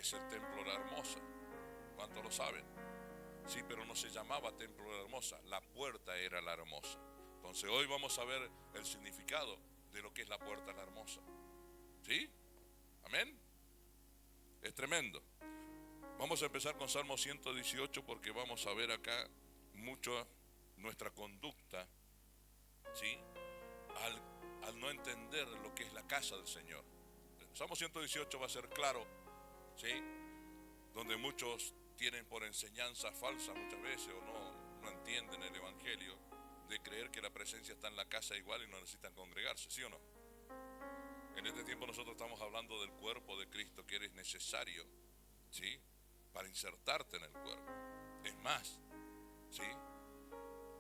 Antes el templo era hermosa. ¿Cuántos lo saben? Sí, pero no se llamaba templo de la hermosa, la puerta era la hermosa. Entonces hoy vamos a ver el significado de lo que es la puerta la hermosa. ¿Sí? Amén. Es tremendo. Vamos a empezar con Salmo 118 porque vamos a ver acá mucho nuestra conducta, ¿sí? Al no entender lo que es la casa del Señor. Salmo 118 va a ser claro, ¿sí? Donde muchos tienen por enseñanza falsa muchas veces o no entienden el Evangelio, de creer que la presencia está en la casa igual y no necesitan congregarse, ¿sí o no? En este tiempo nosotros estamos hablando del cuerpo de Cristo, que eres necesario, ¿sí? Para insertarte en el cuerpo. Es más, ¿sí?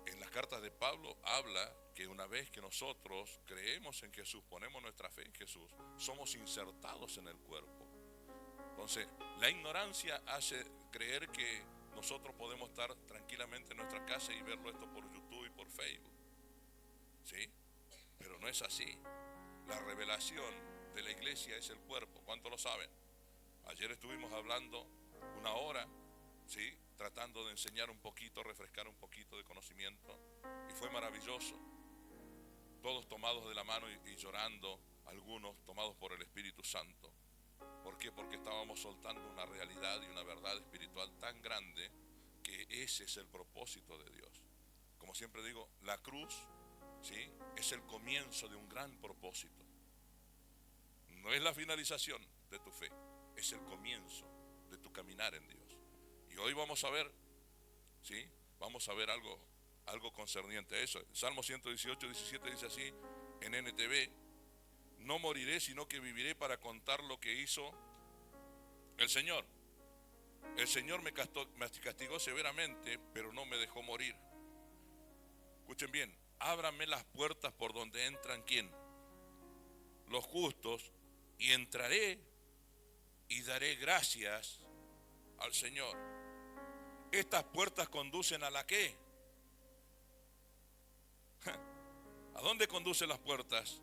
En las cartas de Pablo habla que una vez que nosotros creemos en Jesús, ponemos nuestra fe en Jesús, somos insertados en el cuerpo. Entonces, la ignorancia hace creer que nosotros podemos estar tranquilamente en nuestra casa y verlo esto por YouTube y por Facebook, ¿sí? Pero no es así. La revelación de la iglesia es el cuerpo. ¿Cuántos lo saben? Ayer estuvimos hablando una hora, ¿sí? Tratando de enseñar un poquito, refrescar un poquito de conocimiento. Y fue maravilloso. Todos tomados de la mano y llorando, algunos tomados por el Espíritu Santo. ¿Por qué? Porque estábamos soltando una realidad y una verdad espiritual tan grande que ese es el propósito de Dios. Como siempre digo, la cruz, ¿sí? Es el comienzo de un gran propósito. No es la finalización de tu fe, es el comienzo de tu caminar en Dios. Y hoy vamos a ver, ¿sí? Vamos a ver algo concerniente a eso. Salmo 118, 17 dice así en NTV: no moriré, sino que viviré para contar lo que hizo el Señor. El Señor me castigó severamente, pero no me dejó morir. Escuchen bien, ábranme las puertas por donde entran, ¿quién? Los justos, y entraré y daré gracias al Señor. Estas puertas conducen ¿a la qué? ¿A dónde conducen las puertas?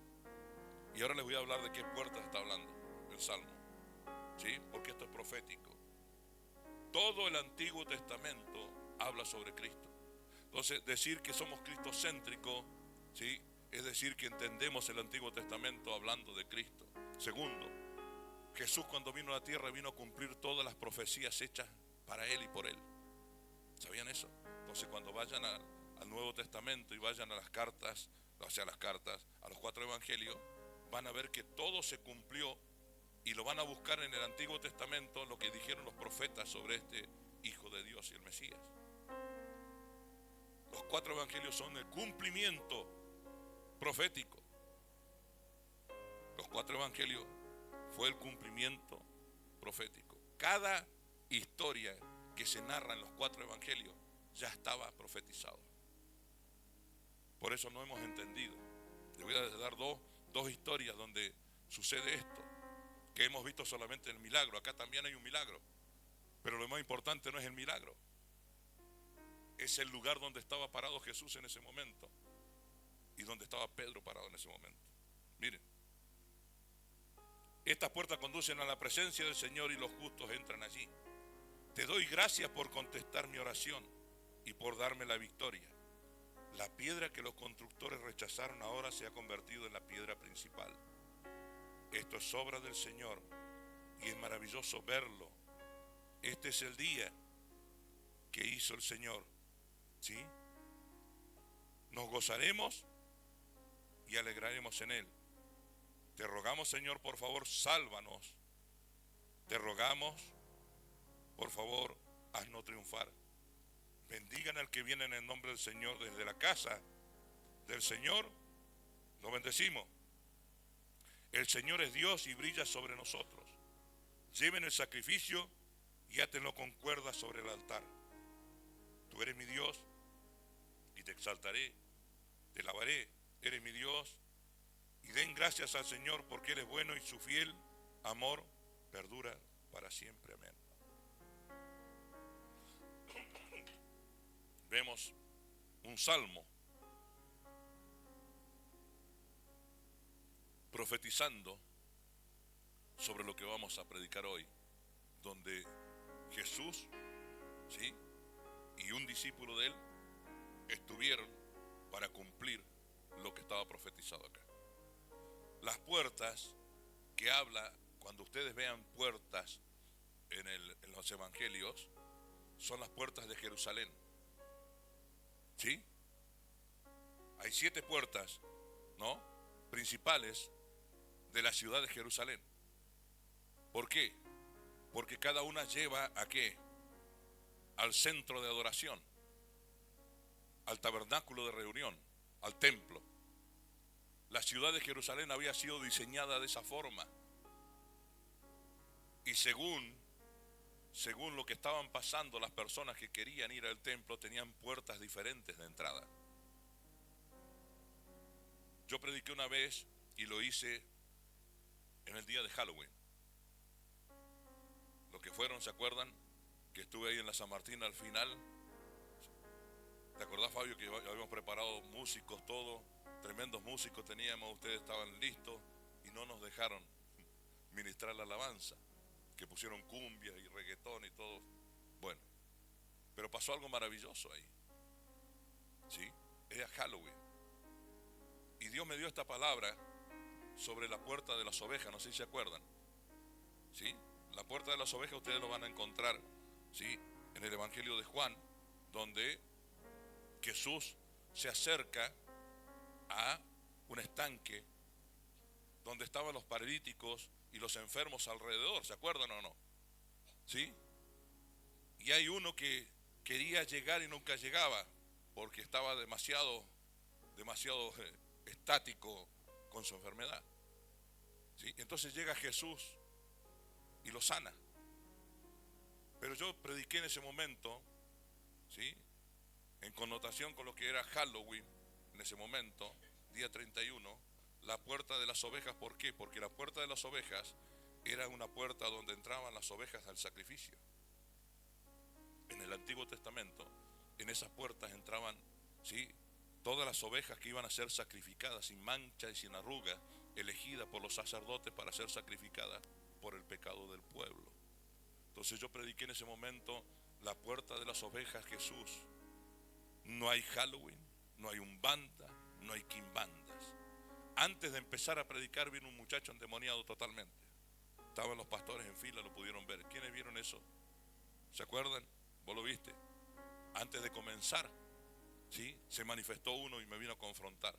Y ahora les voy a hablar de qué puertas está hablando el Salmo, ¿sí? Porque esto es profético. Todo el Antiguo Testamento habla sobre Cristo. Entonces, decir que somos cristocéntricos, ¿sí? Es decir que entendemos el Antiguo Testamento hablando de Cristo. Segundo, Jesús cuando vino a la tierra vino a cumplir todas las profecías hechas para Él y por Él. ¿Sabían eso? Entonces cuando vayan al Nuevo Testamento y vayan a las cartas, a los 4 evangelios, van a ver que todo se cumplió y lo van a buscar en el Antiguo Testamento, lo que dijeron los profetas sobre este Hijo de Dios y el Mesías. Los 4 evangelios son el cumplimiento profético. Los 4 evangelios fue el cumplimiento profético. Cada historia que se narra en los 4 evangelios ya estaba profetizado. Por eso no hemos entendido. Les voy a dar dos historias donde sucede esto, que hemos visto solamente el milagro. Acá también hay un milagro, pero lo más importante no es el milagro, es el lugar donde estaba parado Jesús en ese momento y donde estaba Pedro parado en ese momento. Miren, estas puertas conducen a la presencia del Señor y los justos entran allí. Te doy gracias por contestar mi oración y por darme la victoria. La piedra que los constructores rechazaron ahora se ha convertido en la piedra principal. Esto es obra del Señor y es maravilloso verlo. Este es el día que hizo el Señor, ¿sí? Nos gozaremos y alegraremos en Él. Te rogamos, Señor, por favor, sálvanos. Te rogamos, por favor, haznos triunfar. Bendigan al que viene en el nombre del Señor. Desde la casa del Señor lo bendecimos. El Señor es Dios y brilla sobre nosotros. Lleven el sacrificio y átenlo con cuerdas sobre el altar. Tú eres mi Dios y te exaltaré, te alabaré. Eres mi Dios y den gracias al Señor porque Él es bueno y su fiel amor perdura para siempre. Amén. Vemos un salmo profetizando sobre lo que vamos a predicar hoy. donde Jesús, ¿sí?, y un discípulo de él estuvieron para cumplir lo que estaba profetizado acá. Las puertas que habla, cuando ustedes vean puertas en los evangelios, son las puertas de Jerusalén. ¿Sí? Hay 7 puertas, ¿no?, principales de la ciudad de Jerusalén. ¿Por qué? Porque cada una lleva ¿a qué? Al centro de adoración, al tabernáculo de reunión, al templo. La ciudad de Jerusalén había sido diseñada de esa forma. Y según lo que estaban pasando las personas que querían ir al templo, tenían puertas diferentes de entrada. Yo prediqué una vez y lo hice en el día de Halloween. Los que fueron, ¿se acuerdan? Que estuve ahí en la San Martín al final. ¿Te acordás, Fabio, que habíamos preparado músicos, todo? Tremendos músicos teníamos, ustedes estaban listos y no nos dejaron ministrar la alabanza, que pusieron cumbia y reggaetón y todo. Bueno, pero pasó algo maravilloso ahí. ¿Sí? Era Halloween. Y Dios me dio esta palabra sobre la puerta de las ovejas, no sé si se acuerdan. ¿Sí? La puerta de las ovejas ustedes lo van a encontrar, ¿sí?, en el Evangelio de Juan, donde Jesús se acerca a un estanque donde estaban los paralíticos y los enfermos alrededor, ¿se acuerdan o no? ¿Sí? Y hay uno que quería llegar y nunca llegaba porque estaba demasiado estático con su enfermedad. ¿Sí? Entonces llega Jesús y lo sana. Pero yo prediqué en ese momento, ¿sí?, en connotación con lo que era Halloween, en ese momento, día 31, la puerta de las ovejas. ¿Por qué? Porque la puerta de las ovejas era una puerta donde entraban las ovejas al sacrificio. En el Antiguo Testamento, en esas puertas entraban, ¿sí?, todas las ovejas que iban a ser sacrificadas sin mancha y sin arruga, elegidas por los sacerdotes para ser sacrificadas por el pecado del pueblo. Entonces yo prediqué en ese momento la puerta de las ovejas, Jesús. No hay Halloween, no hay umbanda, no hay quimbandas. Antes de empezar a predicar vino un muchacho endemoniado totalmente. Estaban los pastores en fila, lo pudieron ver. ¿Quiénes vieron eso? ¿Se acuerdan? ¿Vos lo viste? Antes de comenzar, ¿sí?, se manifestó uno y me vino a confrontar.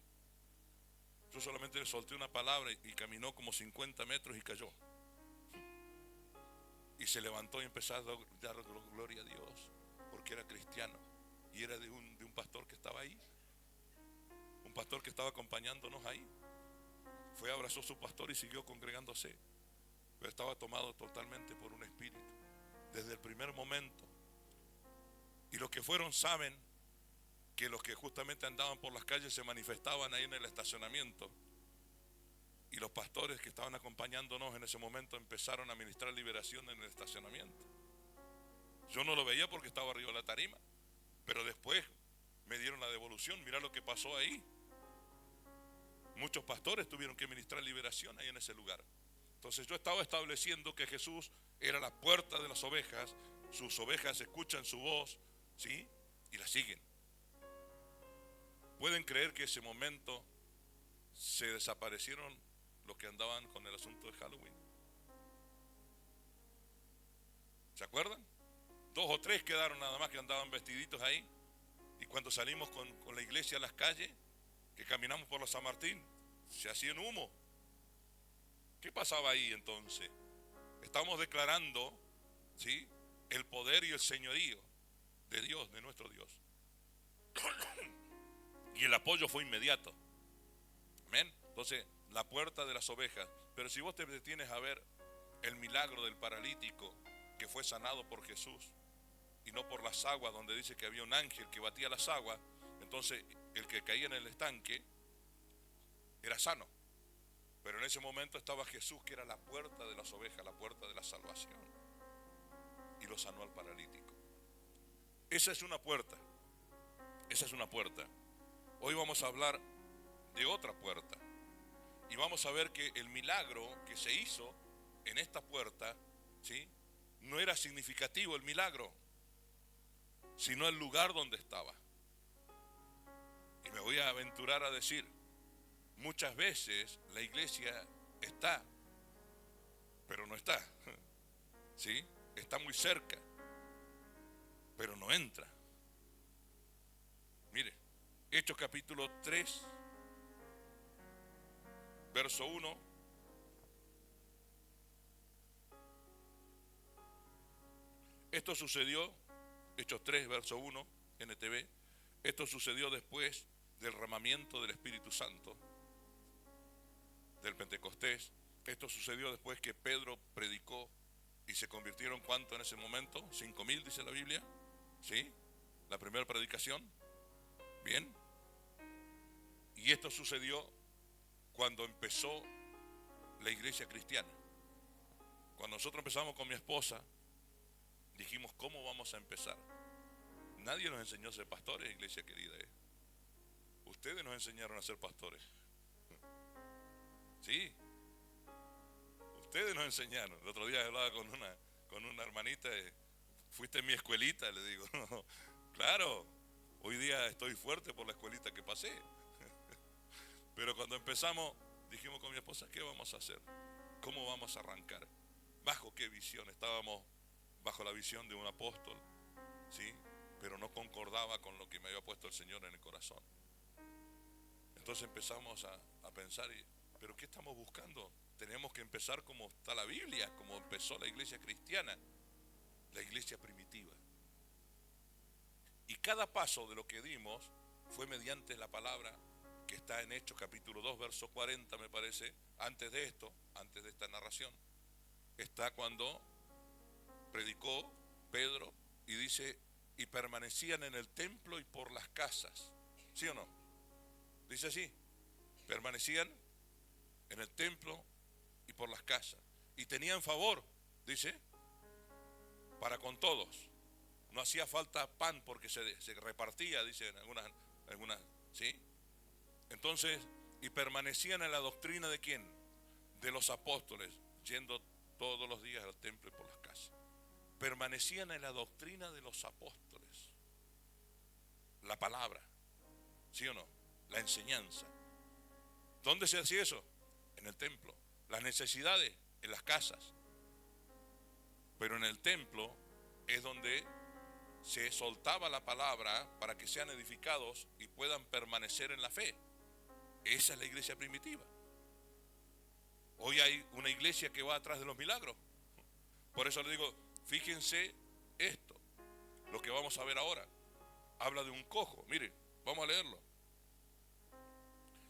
Yo solamente le solté una palabra y caminó como 50 metros y cayó. Y se levantó y empezó a dar gloria a Dios, porque era cristiano y era de un pastor que estaba ahí, un pastor que estaba acompañándonos ahí. Fue, abrazó a su pastor y siguió congregándose, pero estaba tomado totalmente por un espíritu desde el primer momento. Y los que fueron saben que los que justamente andaban por las calles se manifestaban ahí en el estacionamiento. Y los pastores que estaban acompañándonos en ese momento empezaron a ministrar liberación en el estacionamiento. Yo no lo veía porque estaba arriba de la tarima, pero después me dieron la devolución. Mirá lo que pasó ahí. Muchos pastores tuvieron que ministrar liberación ahí en ese lugar. Entonces yo estaba estableciendo que Jesús era la puerta de las ovejas. Sus ovejas escuchan su voz, ¿sí?, y la siguen. ¿Pueden creer que ese momento se desaparecieron los que andaban con el asunto de Halloween? ¿Se acuerdan? 2 o 3 quedaron nada más que andaban vestiditos ahí. Y cuando salimos con la iglesia a las calles, que caminamos por la San Martín, se hacían humo. ¿Qué pasaba ahí entonces? Estamos declarando, ¿sí?, el poder y el señorío de Dios, de nuestro Dios. Y el apoyo fue inmediato. Amén. Entonces, la puerta de las ovejas. Pero si vos te detienes a ver el milagro del paralítico que fue sanado por Jesús y no por las aguas, donde dice que había un ángel que batía las aguas, entonces el que caía en el estanque era sano. Pero en ese momento estaba Jesús, que era la puerta de las ovejas, la puerta de la salvación, y lo sanó al paralítico. Esa es una puerta. Esa es una puerta. Hoy vamos a hablar de otra puerta. Y vamos a ver que el milagro que se hizo en esta puerta, ¿sí?, no era significativo el milagro, sino el lugar donde estaba. Y me voy a aventurar a decir, muchas veces la iglesia está, pero no está. ¿Sí? Está muy cerca, pero no entra. Mire, Hechos capítulo 3, verso 1. Esto sucedió, Hechos 3, verso 1, NTV. Esto sucedió después del derramamiento del Espíritu Santo, del Pentecostés. Esto sucedió después que Pedro predicó y se convirtieron, ¿cuánto en ese momento? 5,000, dice la Biblia. ¿Sí? La primera predicación. Bien. Y esto sucedió cuando empezó la iglesia cristiana. Cuando nosotros empezamos con mi esposa, dijimos, ¿cómo vamos a empezar? Nadie nos enseñó a ser pastores, iglesia querida. Ustedes nos enseñaron a ser pastores. Sí. Ustedes nos enseñaron. El otro día hablaba con una hermanita. Fuiste en mi escuelita, le digo. No, claro, hoy día estoy fuerte por la escuelita que pasé. Pero cuando empezamos, dijimos con mi esposa, ¿qué vamos a hacer? ¿Cómo vamos a arrancar? ¿Bajo qué visión? Estábamos bajo la visión de un apóstol, ¿sí? Pero no concordaba con lo que me había puesto el Señor en el corazón. Entonces empezamos a pensar, ¿pero qué estamos buscando? Tenemos que empezar como está la Biblia, como empezó la iglesia cristiana, la iglesia primitiva. Y cada paso de lo que dimos fue mediante la palabra que está en Hechos capítulo 2, verso 40, me parece. Antes de esto, antes de esta narración, está cuando predicó Pedro y dice, y permanecían en el templo y por las casas. ¿Sí o no? Dice así, permanecían en el templo y por las casas. Y tenían favor, dice, para con todos. No hacía falta pan porque se repartía, dice en algunas, ¿sí? Entonces, y permanecían en la doctrina ¿de quién? De los apóstoles, yendo todos los días al templo y por las casas. Permanecían en la doctrina de los apóstoles. La palabra, ¿sí o no? La enseñanza. ¿Dónde se hacía eso? En el templo. Las necesidades, en las casas. Pero en el templo es donde se soltaba la palabra para que sean edificados y puedan permanecer en la fe. Esa es la iglesia primitiva. Hoy hay una iglesia que va atrás de los milagros. Por eso le digo, fíjense esto, lo que vamos a ver ahora. Habla de un cojo, mire, vamos a leerlo.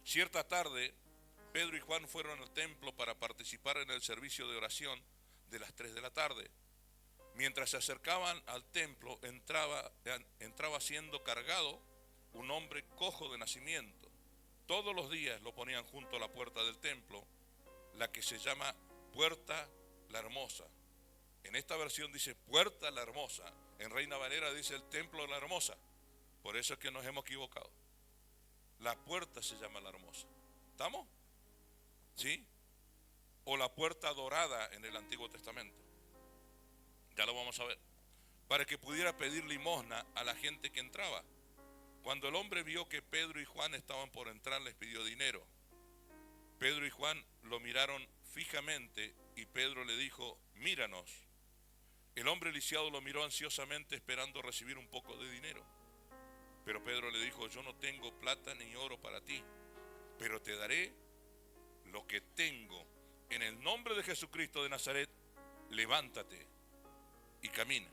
Cierta tarde, Pedro y Juan fueron al templo para participar en el servicio de oración de las 3 de la tarde. Mientras se acercaban al templo, entraba siendo cargado un hombre cojo de nacimiento. Todos los días lo ponían junto a la puerta del templo, la que se llama Puerta la Hermosa. En esta versión dice Puerta la Hermosa. En Reina Valera dice el Templo de la Hermosa. Por eso es que nos hemos equivocado. La puerta se llama la Hermosa. ¿Estamos? ¿Sí? O la puerta dorada en el Antiguo Testamento. Ya lo vamos a ver. Para que pudiera pedir limosna a la gente que entraba. Cuando el hombre vio que Pedro y Juan estaban por entrar, les pidió dinero. Pedro y Juan lo miraron fijamente y Pedro le dijo, míranos. El hombre lisiado lo miró ansiosamente esperando recibir un poco de dinero. Pero Pedro le dijo, yo no tengo plata ni oro para ti, pero te daré lo que tengo. En el nombre de Jesucristo de Nazaret, levántate y camina.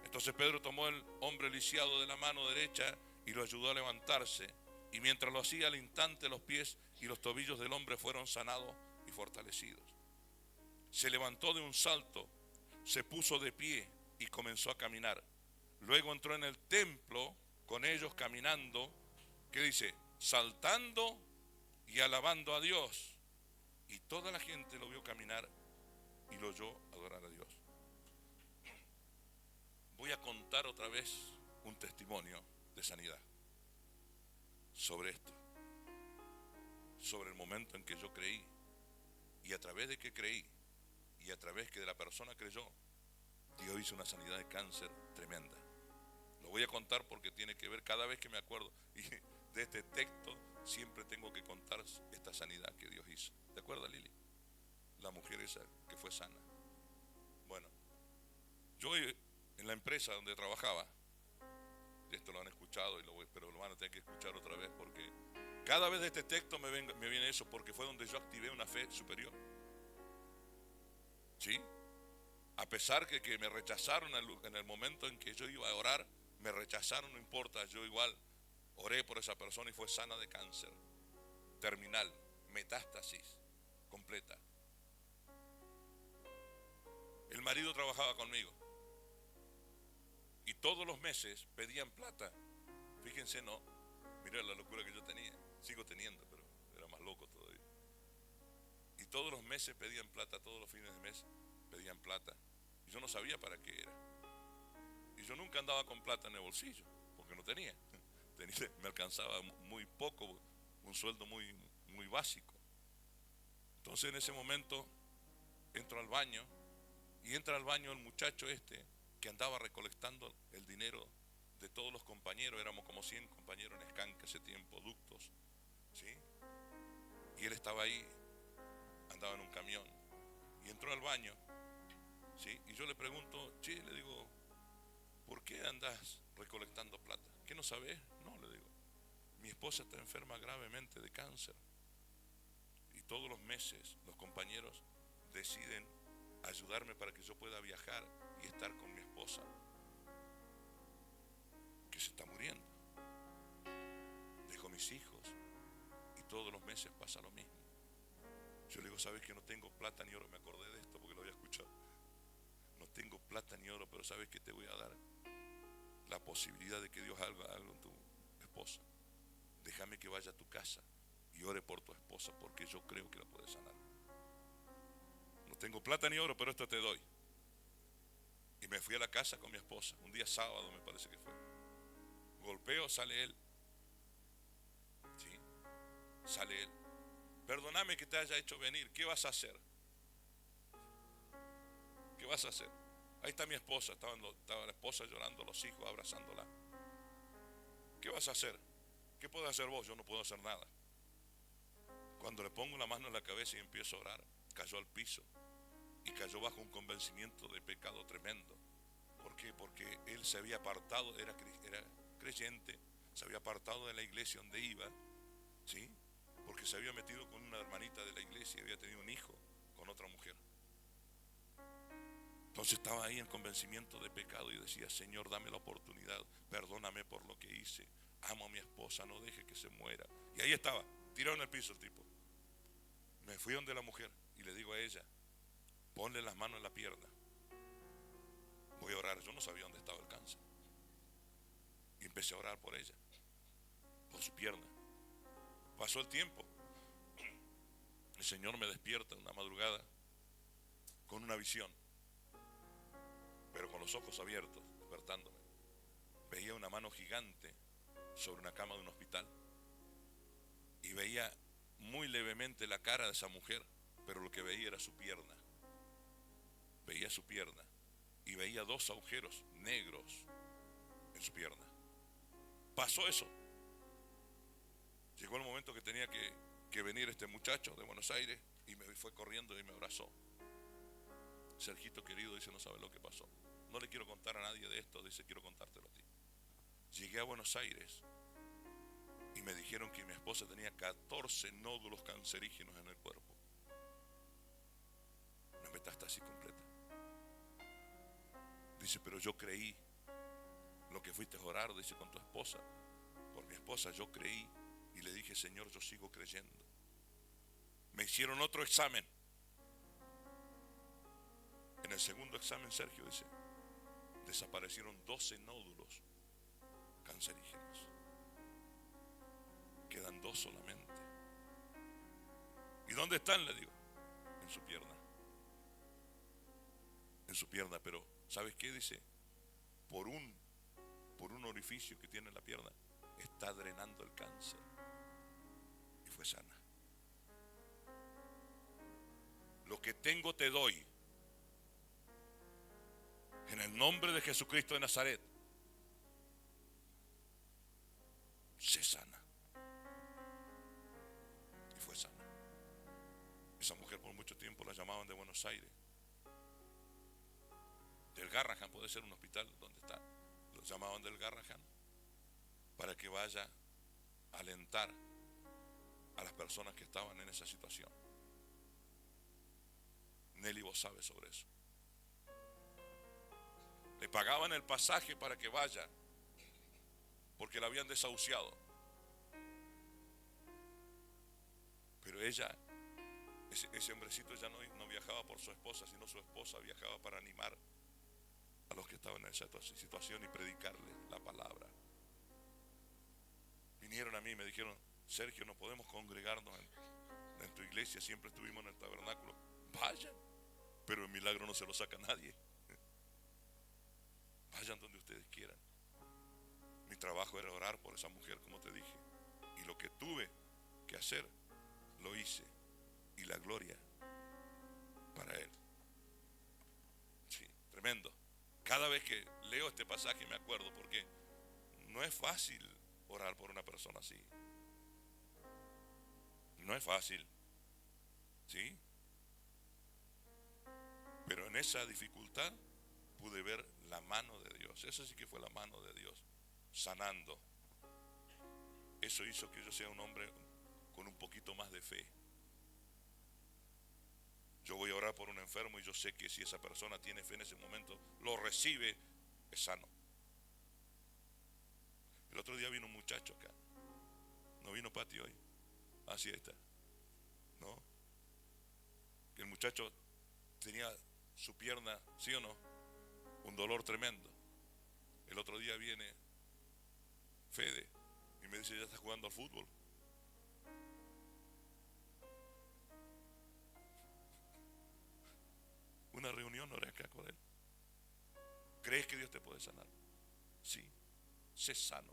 Entonces Pedro tomó el hombre lisiado de la mano derecha y lo ayudó a levantarse. Y mientras lo hacía, al instante los pies y los tobillos del hombre fueron sanados y fortalecidos. Se levantó de un salto, se puso de pie y comenzó a caminar. Luego entró en el templo con ellos caminando, ¿qué dice? Saltando y alabando a Dios. Y toda la gente lo vio caminar y lo oyó adorar a Dios. Voy a contar otra vez un testimonio de sanidad sobre esto, sobre el momento en que yo creí, y a través de que creí, y a través que de la persona creyó, Dios hizo una sanidad de cáncer tremenda. Lo voy a contar porque tiene que ver, cada vez que me acuerdo y de este texto, siempre tengo que contar esta sanidad que Dios hizo. ¿Te acuerdas, Lili? La mujer esa que fue sana. Bueno, yo en la empresa donde trabajaba, esto lo han escuchado pero lo van a tener que escuchar otra vez porque cada vez de este texto me viene eso, porque fue donde yo activé una fe superior. ¿Sí? A pesar que me rechazaron en el momento en que yo iba a orar, me rechazaron, no importa, yo igual oré por esa persona y fue sana de cáncer terminal, metástasis completa. El marido trabajaba conmigo y todos los meses pedían plata. Fíjense, no, mirá la locura que yo tenía, sigo teniendo, pero era más loco todavía. Y todos los meses pedían plata, todos los fines de mes pedían plata. Y yo no sabía para qué era. Y yo nunca andaba con plata en el bolsillo, porque no tenía. Me alcanzaba muy poco, un sueldo muy básico. Entonces en ese momento entro al baño, y entra al baño el muchacho este que andaba recolectando el dinero de todos los compañeros. Éramos como 100 compañeros en Escanca ese tiempo, ductos, ¿sí? Y él estaba ahí, andaba en un camión, y entró al baño, ¿sí? Y yo le pregunto, che, le digo, ¿por qué andás recolectando plata? ¿Qué no sabés? No, le digo, mi esposa está enferma gravemente de cáncer. Y todos los meses los compañeros deciden ayudarme para que yo pueda viajar y estar con mi esposa, que se está muriendo. Dejo mis hijos y todos los meses pasa lo mismo. Yo le digo, ¿sabes que no tengo plata ni oro? Me acordé de esto porque lo había escuchado. No tengo plata ni oro, pero ¿sabes qué te voy a dar? La posibilidad de que Dios haga algo en tu esposa. Déjame que vaya a tu casa y ore por tu esposa, porque yo creo que la puedes sanar. No tengo plata ni oro, pero esto te doy. Y me fui a la casa con mi esposa, un día sábado me parece que fue. Golpeo, sale él. ¿Sí? Sale él. Perdóname que te haya hecho venir, ¿qué vas a hacer? ¿Qué vas a hacer? Ahí está mi esposa, estaba la esposa llorando, los hijos abrazándola. ¿Qué vas a hacer? ¿Qué puedes hacer vos? Yo no puedo hacer nada. Cuando le pongo la mano en la cabeza y empiezo a orar, cayó al piso y cayó bajo un convencimiento de pecado tremendo. ¿Por qué? Porque él se había apartado, era creyente, se había apartado de la iglesia donde iba, ¿sí? Porque se había metido con una hermanita de la iglesia y había tenido un hijo con otra mujer. Entonces estaba ahí en convencimiento de pecado y decía, Señor, dame la oportunidad, perdóname por lo que hice, amo a mi esposa, no deje que se muera. Y ahí estaba, tirado en el piso el tipo. Me fui donde la mujer y le digo a ella, ponle las manos en la pierna, voy a orar. Yo no sabía dónde estaba el cáncer y empecé a orar por ella, por su pierna. Pasó el tiempo, el Señor me despierta en una madrugada con una visión, pero con los ojos abiertos, despertándome. Veía una mano gigante sobre una cama de un hospital y veía muy levemente la cara de esa mujer, pero lo que veía era su pierna. Veía su pierna y veía 2 agujeros negros en su pierna. Pasó eso. Llegó el momento que tenía que venir este muchacho de Buenos Aires y me fue corriendo y me abrazó. Sergito querido, dice, no sabe lo que pasó. No le quiero contar a nadie de esto, dice, quiero contártelo a ti. Llegué a Buenos Aires y me dijeron que mi esposa tenía 14 nódulos cancerígenos en el cuerpo. Una metástasis completa. Dice, pero yo creí lo que fuiste a orar, dice, con tu esposa. Por mi esposa yo creí y le dije, Señor, yo sigo creyendo. Me hicieron otro examen. En el segundo examen, Sergio, dice, desaparecieron 12 nódulos cancerígenos. Quedan 2 solamente. ¿Y dónde están? Le digo. En su pierna. En su pierna, pero ¿sabes qué? Dice, por un orificio que tiene en la pierna, está drenando el cáncer. Y fue sana. Lo que tengo te doy. el nombre de Jesucristo de Nazaret, sé sana. Y fue sana. Esa mujer por mucho tiempo la llamaban de Buenos Aires. Del Garrahan, puede ser un hospital donde está. Lo llamaban del Garrahan para que vaya a alentar a las personas que estaban en esa situación. Nelly, vos sabes sobre eso. Le pagaban el pasaje para que vaya, porque la habían desahuciado. Pero ella, ese hombrecito ya no viajaba por su esposa, sino su esposa viajaba para animar a los que estaban en esa situación y predicarle la palabra. Vinieron a mí y me dijeron: Sergio, no podemos congregarnos en tu iglesia, siempre estuvimos en el tabernáculo. Vayan, pero el milagro no se lo saca nadie. Vayan donde ustedes quieran. Mi trabajo era orar por esa mujer, como te dije, y lo que tuve que hacer lo hice, y la gloria para Él. Sí, tremendo. Cada vez que leo este pasaje me acuerdo, porque no es fácil orar por una persona así. No es fácil, ¿sí? Pero en esa dificultad pude ver la mano de Dios. Eso sí que fue la mano de Dios, sanando. Eso hizo que yo sea un hombre con un poquito más de fe. Yo voy a orar por un enfermo y yo sé que si esa persona tiene fe en ese momento, lo recibe, es sano. El otro día vino un muchacho acá. No vino Pati hoy. Así está. ¿No? El muchacho tenía su pierna, ¿sí o no? Un dolor tremendo. El otro día viene Fede y me dice: ya está jugando al fútbol. Una reunión oré acá con él. ¿Crees que Dios te puede sanar? Sí, sé sano.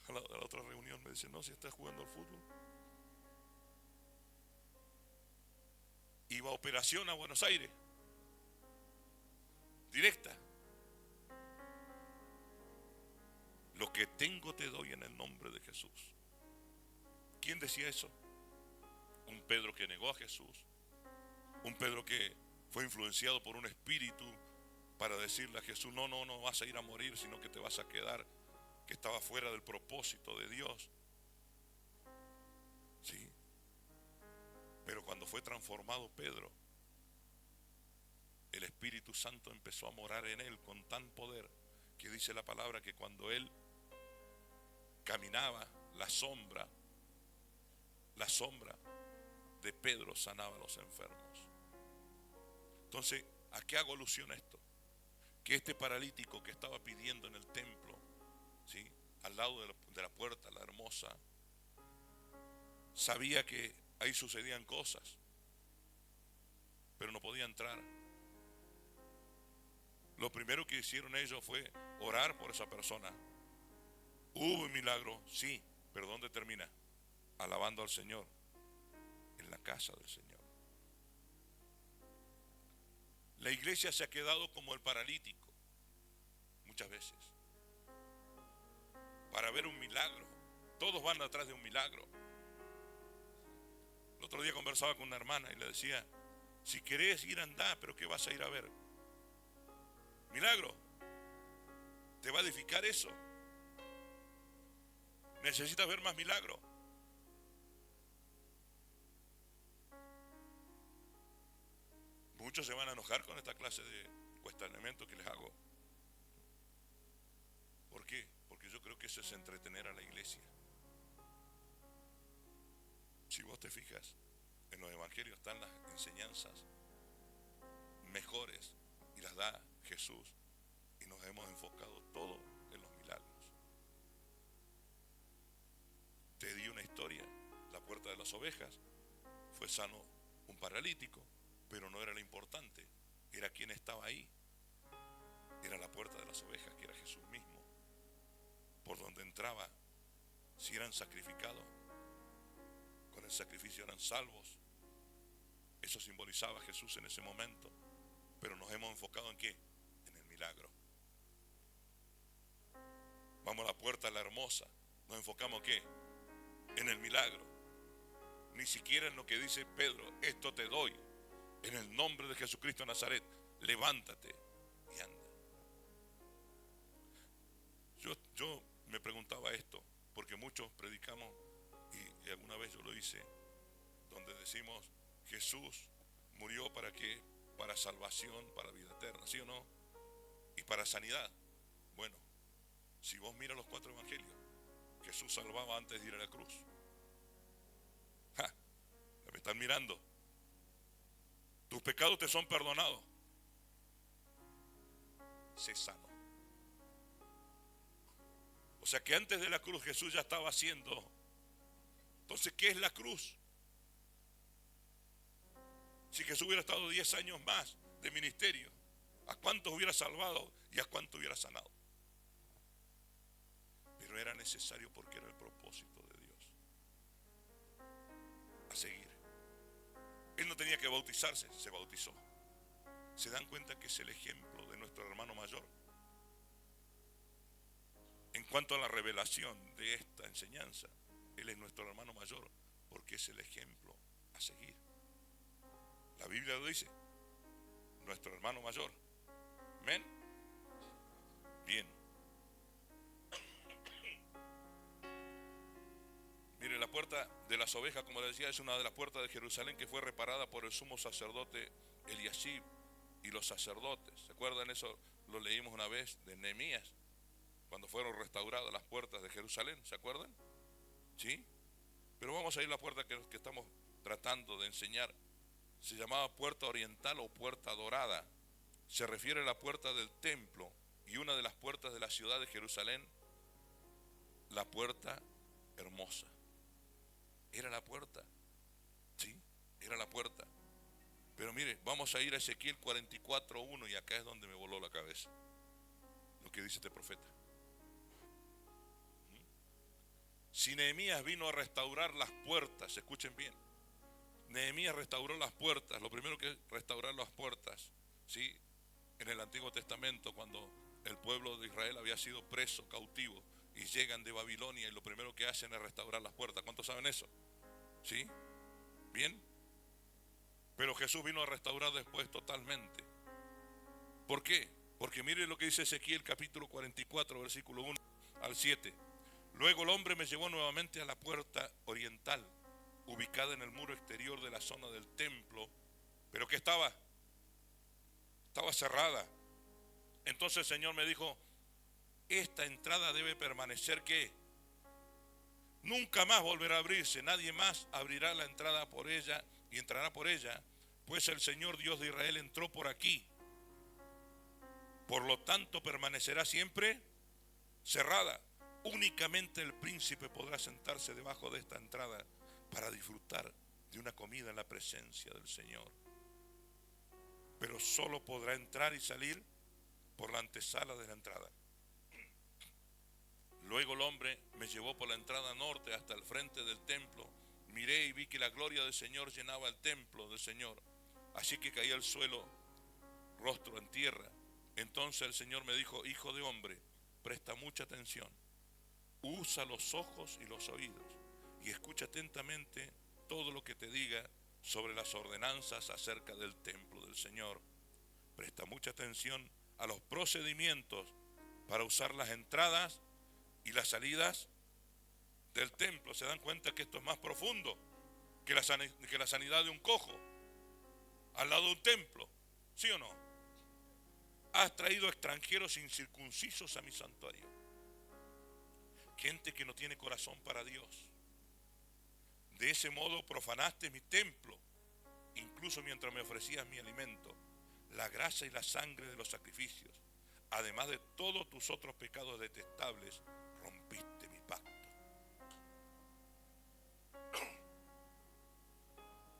A la otra reunión me dice: no, si estás jugando al fútbol. Iba a operación a Buenos Aires, directa. Lo que tengo te doy en el nombre de Jesús. ¿Quién decía eso? Un Pedro que negó a Jesús. Un Pedro que fue influenciado por un espíritu para decirle a Jesús: no vas a ir a morir, sino que te vas a quedar, que estaba fuera del propósito de Dios. Sí. Pero cuando fue transformado Pedro, el Espíritu Santo empezó a morar en él con tan poder que dice la palabra que cuando él caminaba, la sombra de Pedro sanaba a los enfermos. Entonces, ¿a qué hago alusión esto? Que este paralítico que estaba pidiendo en el templo, ¿sí?, al lado de la puerta, la hermosa, sabía que ahí sucedían cosas, pero no podía entrar. Lo primero que hicieron ellos fue orar por esa persona. Hubo un milagro, sí, pero ¿dónde termina? Alabando al Señor, en la casa del Señor. La iglesia se ha quedado como el paralítico muchas veces para ver un milagro. Todos van atrás de un milagro. El otro día conversaba con una hermana y le decía: si querés ir, andá, pero ¿qué vas a ir a ver? Milagro. ¿Te va a edificar eso? ¿Necesitas ver más milagro? Muchos se van a enojar con esta clase de cuestionamiento que les hago. ¿Por qué? Porque yo creo que eso es entretener a la iglesia. Si vos te fijas, en los evangelios están las enseñanzas mejores y las da Jesús, y nos hemos enfocado todo en los milagros. Te di una historia: la puerta de las ovejas, fue sano un paralítico, pero no era lo importante, era quien estaba ahí. Era la puerta de las ovejas, que era Jesús mismo, por donde entraba. Si eran sacrificados, con el sacrificio eran salvos. Eso simbolizaba a Jesús en ese momento. Pero nos hemos enfocado en puerta la hermosa, nos enfocamos ¿qué? En el milagro. Ni siquiera en lo que dice Pedro, esto te doy, en el nombre de Jesucristo de Nazaret, levántate y anda. Yo me preguntaba esto, porque muchos predicamos, y alguna vez yo lo hice, donde decimos, Jesús murió ¿para qué? Para salvación, para vida eterna, ¿sí o no? Y para sanidad. Bueno, si vos miras los 4 evangelios, Jesús salvaba antes de ir a la cruz. ¡Ja! ¿Me están mirando? Tus pecados te son perdonados. Sé sano. O sea que antes de la cruz Jesús ya estaba haciendo. Entonces, ¿qué es la cruz? Si Jesús hubiera estado 10 años más de ministerio, ¿a cuántos hubiera salvado y a cuántos hubiera sanado? Pero era necesario porque era el propósito de Dios. A seguir. Él no tenía que bautizarse, se bautizó. ¿Se dan cuenta que es el ejemplo de nuestro hermano mayor? En cuanto a la revelación de esta enseñanza, Él es nuestro hermano mayor porque es el ejemplo a seguir. La Biblia lo dice, nuestro hermano mayor. ¿Amén? Bien. Mire, la puerta de las ovejas, como les decía, es una de las puertas de Jerusalén que fue reparada por el sumo sacerdote Eliasib y los sacerdotes. ¿Se acuerdan eso? Lo leímos una vez de Nehemías, cuando fueron restauradas las puertas de Jerusalén. ¿Se acuerdan? ¿Sí? Pero vamos a ir a la puerta que estamos tratando de enseñar. Se llamaba puerta oriental o puerta dorada. Se refiere a la puerta del templo y una de las puertas de la ciudad de Jerusalén, la puerta hermosa. Era la puerta, sí, era la puerta. Pero mire, vamos a ir a Ezequiel 44:1 y acá es donde me voló la cabeza lo que dice este profeta. Si Nehemías vino a restaurar las puertas, escuchen bien, Nehemías restauró las puertas. Lo primero que es restaurar las puertas, ¿sí? En el Antiguo Testamento, cuando el pueblo de Israel había sido preso, cautivo, y llegan de Babilonia y lo primero que hacen es restaurar las puertas. ¿Cuántos saben eso? ¿Sí? ¿Bien? Pero Jesús vino a restaurar después totalmente. ¿Por qué? Porque mire lo que dice Ezequiel capítulo 44, versículo 1 al 7. Luego el hombre me llevó nuevamente a la puerta oriental, ubicada en el muro exterior de la zona del templo, pero que estaba cerrada. Entonces el Señor me dijo, esta entrada debe permanecer ¿qué? Nunca más volverá a abrirse, nadie más abrirá la entrada por ella y entrará por ella, pues el Señor Dios de Israel entró por aquí. Por lo tanto permanecerá siempre cerrada. Únicamente el príncipe podrá sentarse debajo de esta entrada para disfrutar de una comida en la presencia del Señor. Pero solo podrá entrar y salir por la antesala de la entrada. Luego el hombre me llevó por la entrada norte hasta el frente del templo. Miré y vi que la gloria del Señor llenaba el templo del Señor. Así que caí al suelo, rostro en tierra. Entonces el Señor me dijo, hijo de hombre, presta mucha atención. Usa los ojos y los oídos y escucha atentamente todo lo que te diga sobre las ordenanzas acerca del templo del Señor. Presta mucha atención a los procedimientos para usar las entradas y las salidas del templo. Se dan cuenta que esto es más profundo que la sanidad de un cojo al lado de un templo, ¿sí o no? Has traído extranjeros incircuncisos a mi santuario, gente que no tiene corazón para Dios. De ese modo profanaste mi templo, incluso mientras me ofrecías mi alimento, la grasa y la sangre de los sacrificios. Además de todos tus otros pecados detestables, rompiste mi pacto.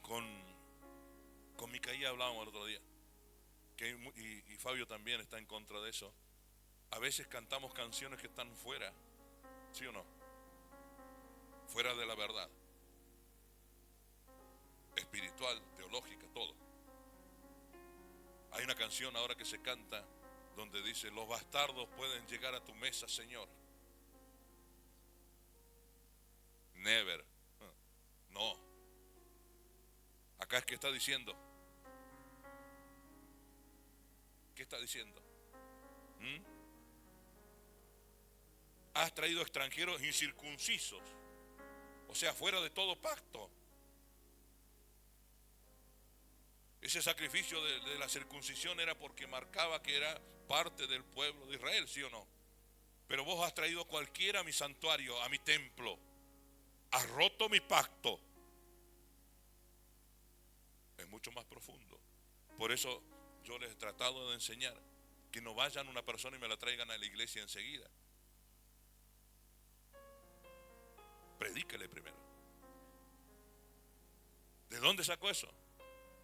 Con Micaía hablábamos el otro día, y Fabio también está en contra de eso. A veces cantamos canciones que están fuera, ¿sí o no? Fuera de la verdad espiritual, teológica, todo. Hay una canción ahora que se canta donde dice, los bastardos pueden llegar a tu mesa, Señor. Never. No. Acá es que está diciendo. ¿Qué está diciendo? Has traído extranjeros incircuncisos, o sea, fuera de todo pacto. Ese sacrificio de la circuncisión era porque marcaba que era parte del pueblo de Israel, ¿sí o no? Pero vos has traído cualquiera a mi santuario, a mi templo. Has roto mi pacto. Es mucho más profundo. Por eso yo les he tratado de enseñar que no vayan una persona y me la traigan a la iglesia enseguida. Predíquele primero. ¿De dónde sacó eso?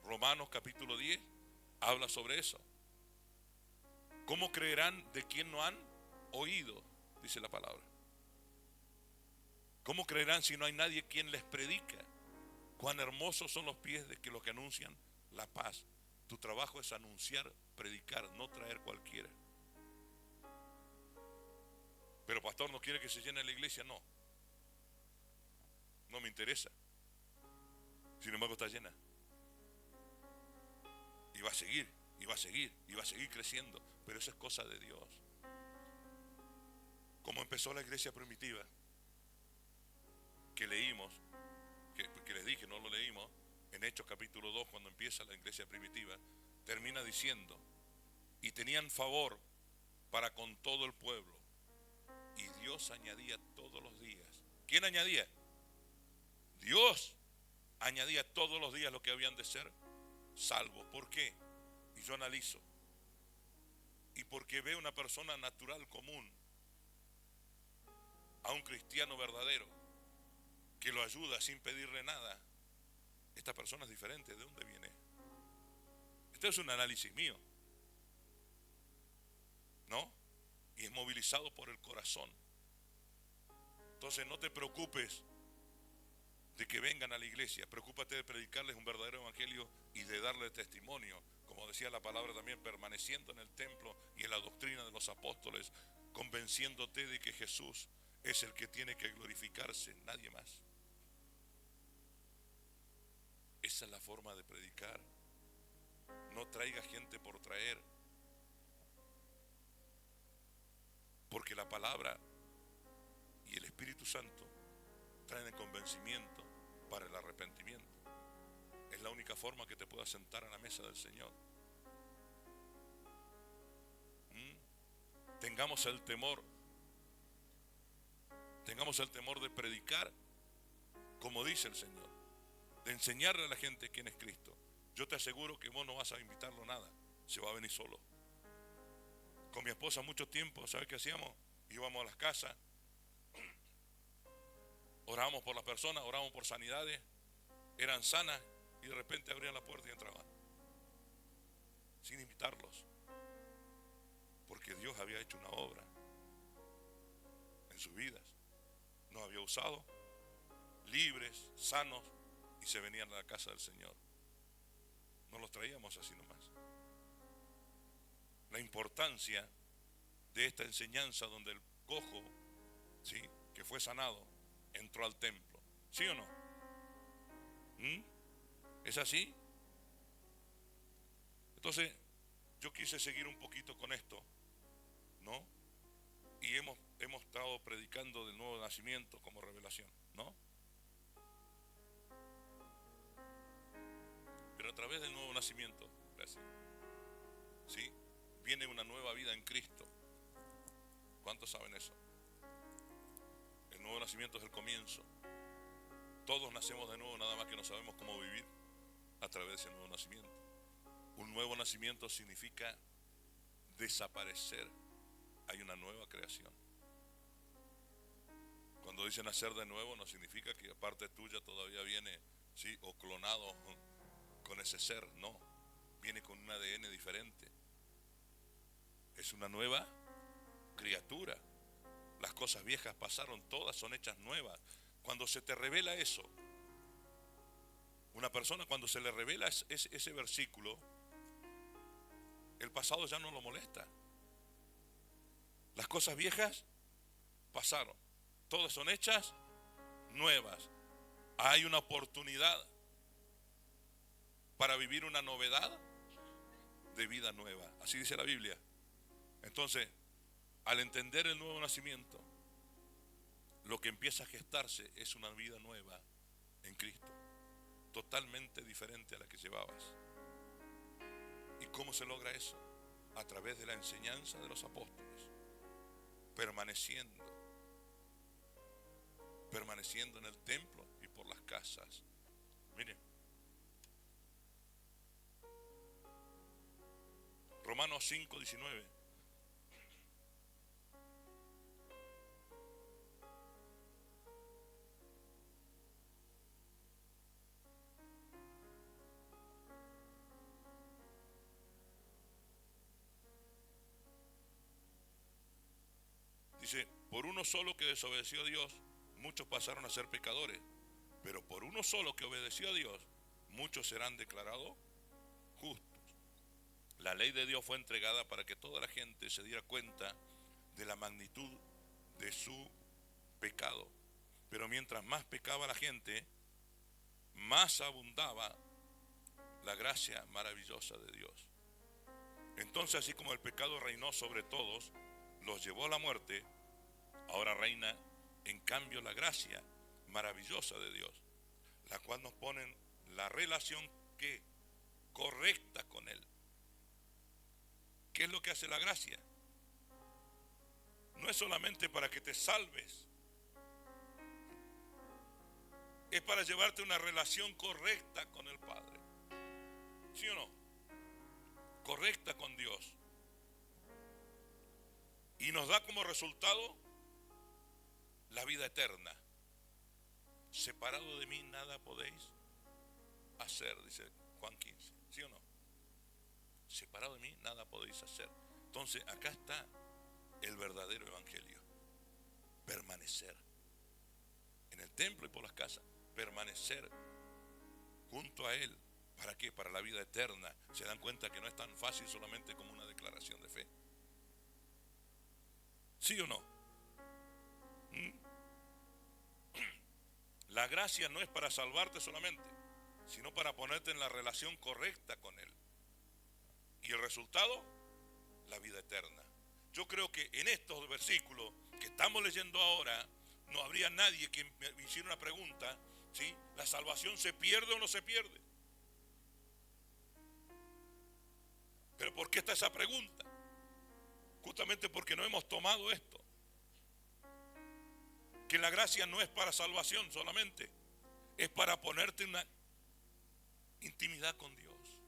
Romanos capítulo 10 habla sobre eso. ¿Cómo creerán de quien no han oído? Dice la palabra. ¿Cómo creerán si no hay nadie quien les predica? Cuán hermosos son los pies de los que anuncian la paz. Tu trabajo es anunciar, predicar, no traer cualquiera. Pero pastor, ¿no quiere que se llene la iglesia? No. No me interesa. Sin embargo está llena. Y va a seguir, y va a seguir, y va a seguir creciendo. Pero eso es cosa de Dios. Como empezó la iglesia primitiva, que leímos, que les dije, no lo leímos, en Hechos capítulo 2, cuando empieza la iglesia primitiva, termina diciendo, y tenían favor para con todo el pueblo, y Dios añadía todos los días. ¿Quién añadía? Dios añadía todos los días lo que habían de ser salvos. ¿Por qué? Y yo analizo. Y porque ve una persona natural común a un cristiano verdadero que lo ayuda sin pedirle nada. Esta persona es diferente. ¿De dónde viene? Este es un análisis mío, ¿no? Y es movilizado por el corazón. Entonces no te preocupes de que vengan a la iglesia. Preocúpate de predicarles un verdadero evangelio y de darle testimonio, como decía la palabra también, permaneciendo en el templo y en la doctrina de los apóstoles, convenciéndote de que Jesús es el que tiene que glorificarse, nadie más. Esa es la forma de predicar. No traiga gente por traer, porque la palabra y el Espíritu Santo traen el convencimiento para el arrepentimiento. Es la única forma que te puedas sentar a la mesa del Señor. Tengamos el temor de predicar como dice el Señor, de enseñarle a la gente quién es Cristo. Yo te aseguro que vos no vas a invitarlo a nada, se va a venir solo. Con mi esposa mucho tiempo, ¿sabes qué hacíamos? Íbamos a las casas, orábamos por las personas, orábamos por sanidades, eran sanas y de repente abrían la puerta y entraban, sin invitarlos, porque Dios había hecho una obra en sus vidas. Nos había usado libres, sanos, y se venían a la casa del Señor. No los traíamos así nomás. La importancia de esta enseñanza donde el cojo, ¿sí?, que fue sanado, entró al templo. ¿Sí o no? ¿Es así? Entonces, yo quise seguir un poquito con esto, ¿no? Y hemos estado predicando del nuevo nacimiento como revelación, ¿no? Pero a través del nuevo nacimiento, gracias, ¿sí?, viene una nueva vida en Cristo. ¿Cuántos saben eso? El nuevo nacimiento es el comienzo. Todos nacemos de nuevo, nada más que no sabemos cómo vivir a través de ese nuevo nacimiento. Un nuevo nacimiento significa desaparecer. Hay una nueva creación. Cuando dice nacer de nuevo, no significa que aparte tuya todavía viene, ¿sí?, o clonado con ese ser. No, viene con un ADN diferente. Es una nueva criatura. Las cosas viejas pasaron, todas son hechas nuevas. Cuando se te revela eso, una persona cuando se le revela ese versículo, el pasado ya no lo molesta. Las cosas viejas pasaron, todas son hechas nuevas. Hay una oportunidad para vivir una novedad de vida nueva. Así dice la Biblia. Entonces, al entender el nuevo nacimiento, lo que empieza a gestarse es una vida nueva en Cristo, totalmente diferente a la que llevabas. ¿Y cómo se logra eso? A través de la enseñanza de los apóstoles, permaneciendo en el templo y por las casas. Miren, Romanos 5:19. Dice, por uno solo que desobedeció a Dios, muchos pasaron a ser pecadores, pero por uno solo que obedeció a Dios, muchos serán declarados justos. La ley de Dios fue entregada para que toda la gente se diera cuenta de la magnitud de su pecado. Pero mientras más pecaba la gente, más abundaba la gracia maravillosa de Dios. Entonces, así como el pecado reinó sobre todos, los llevó a la muerte, ahora reina en cambio la gracia maravillosa de Dios, la cual nos pone en la relación que correcta con Él. ¿Qué es lo que hace la gracia? No es solamente para que te salves, es para llevarte una relación correcta con el Padre. ¿Sí o no? Correcta con Dios. Y nos da como resultado la vida eterna. Separado de mí nada podéis hacer, dice Juan 15. ¿Sí o no? Separado de mí nada podéis hacer. Entonces acá está el verdadero evangelio. Permanecer en el templo y por las casas. Permanecer junto a Él. ¿Para qué? Para la vida eterna. Se dan cuenta que no es tan fácil solamente como una declaración de fe. ¿Sí o no? La gracia no es para salvarte solamente, sino para ponerte en la relación correcta con Él. Y el resultado, la vida eterna. Yo creo que en estos versículos que estamos leyendo ahora, no habría nadie que me hiciera una pregunta, ¿sí? ¿La salvación se pierde o no se pierde? ¿Pero por qué está esa pregunta? Justamente porque no hemos tomado esto. Que la gracia no es para salvación solamente, es para ponerte en una intimidad con Dios.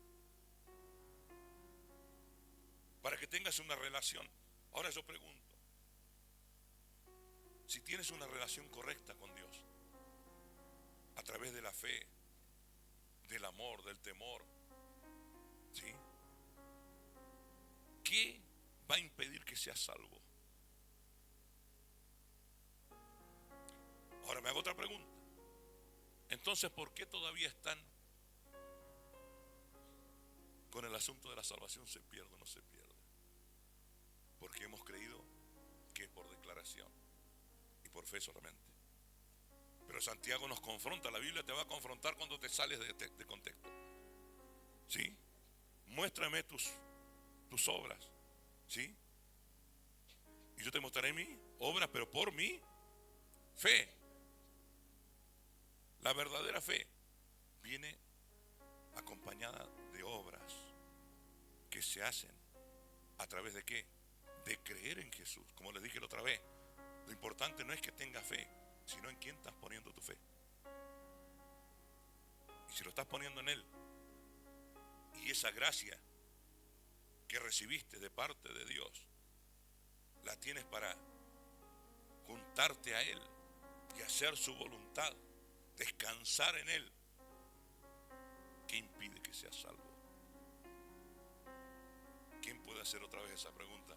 Para que tengas una relación. Ahora yo pregunto, si tienes una relación correcta con Dios, a través de la fe, del amor, del temor, ¿sí? ¿Qué va a impedir que seas salvo? Ahora me hago otra pregunta. Entonces, ¿por qué todavía están con el asunto de la salvación? ¿Se pierde o no se pierde? Porque hemos creído que es por declaración y por fe solamente. Pero Santiago nos confronta, la Biblia te va a confrontar cuando te sales de contexto. ¿Sí? Muéstrame tus obras. ¿Sí? Y yo te mostraré mi obra, pero por mi fe. La verdadera fe viene acompañada de obras que se hacen a través de ¿qué? De creer en Jesús. Como les dije la otra vez, lo importante no es que tengas fe, sino en quién estás poniendo tu fe. Y si lo estás poniendo en Él, y esa gracia que recibiste de parte de Dios, la tienes para juntarte a Él y hacer su voluntad, descansar en Él, ¿qué impide que seas salvo? ¿Quién puede hacer otra vez esa pregunta?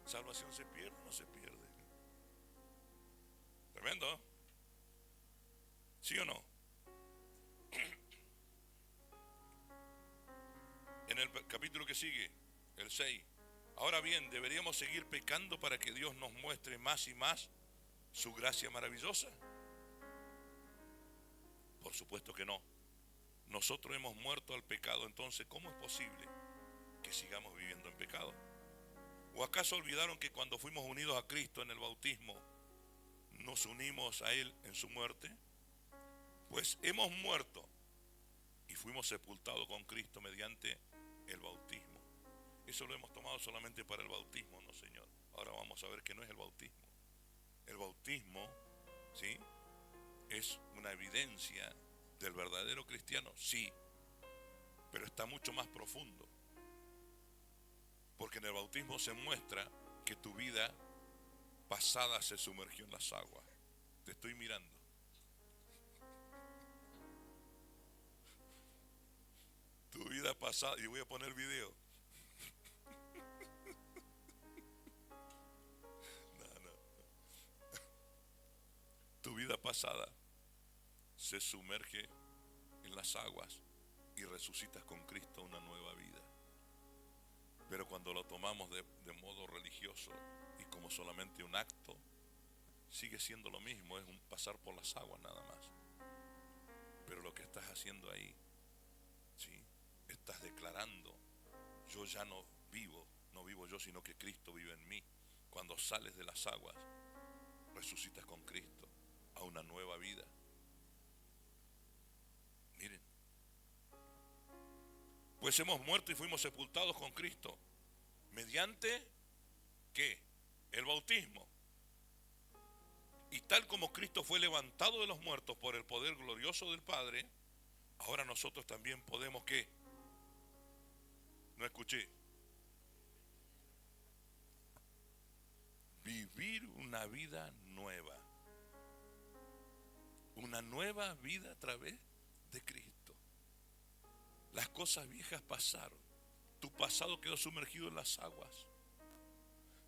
¿Salvación se pierde o no se pierde? Tremendo. ¿Sí o no? En el capítulo que sigue, el 6. Ahora bien, ¿deberíamos seguir pecando para que Dios nos muestre más y más su gracia maravillosa? Por supuesto que no. Nosotros hemos muerto al pecado, entonces ¿cómo es posible que sigamos viviendo en pecado? ¿O acaso olvidaron que cuando fuimos unidos a Cristo en el bautismo, nos unimos a Él en su muerte? Pues hemos muerto y fuimos sepultados con Cristo mediante el bautismo. Eso lo hemos tomado solamente para el bautismo, no, Señor. Ahora vamos a ver que no es el bautismo. El bautismo, ¿sí?, es una evidencia del verdadero cristiano, sí, pero está mucho más profundo. Porque en el bautismo se muestra que tu vida pasada se sumergió en las aguas. Te estoy mirando. Tu vida pasada, y voy a poner video. Tu vida pasada se sumerge en las aguas y resucitas con Cristo una nueva vida. Pero cuando lo tomamos de modo religioso y como solamente un acto, sigue siendo lo mismo, es un pasar por las aguas nada más. Pero lo que estás haciendo ahí, ¿sí?, estás declarando: yo ya no vivo yo, sino que Cristo vive en mí. Cuando sales de las aguas, resucitas con Cristo a una nueva vida. Miren, pues hemos muerto y fuimos sepultados con Cristo mediante ¿qué? El bautismo. Y tal como Cristo fue levantado de los muertos por el poder glorioso del Padre, ahora nosotros también podemos ¿qué? No escuché. Vivir una vida nueva. Una nueva vida a través de Cristo. Las cosas viejas pasaron. Tu pasado quedó sumergido en las aguas.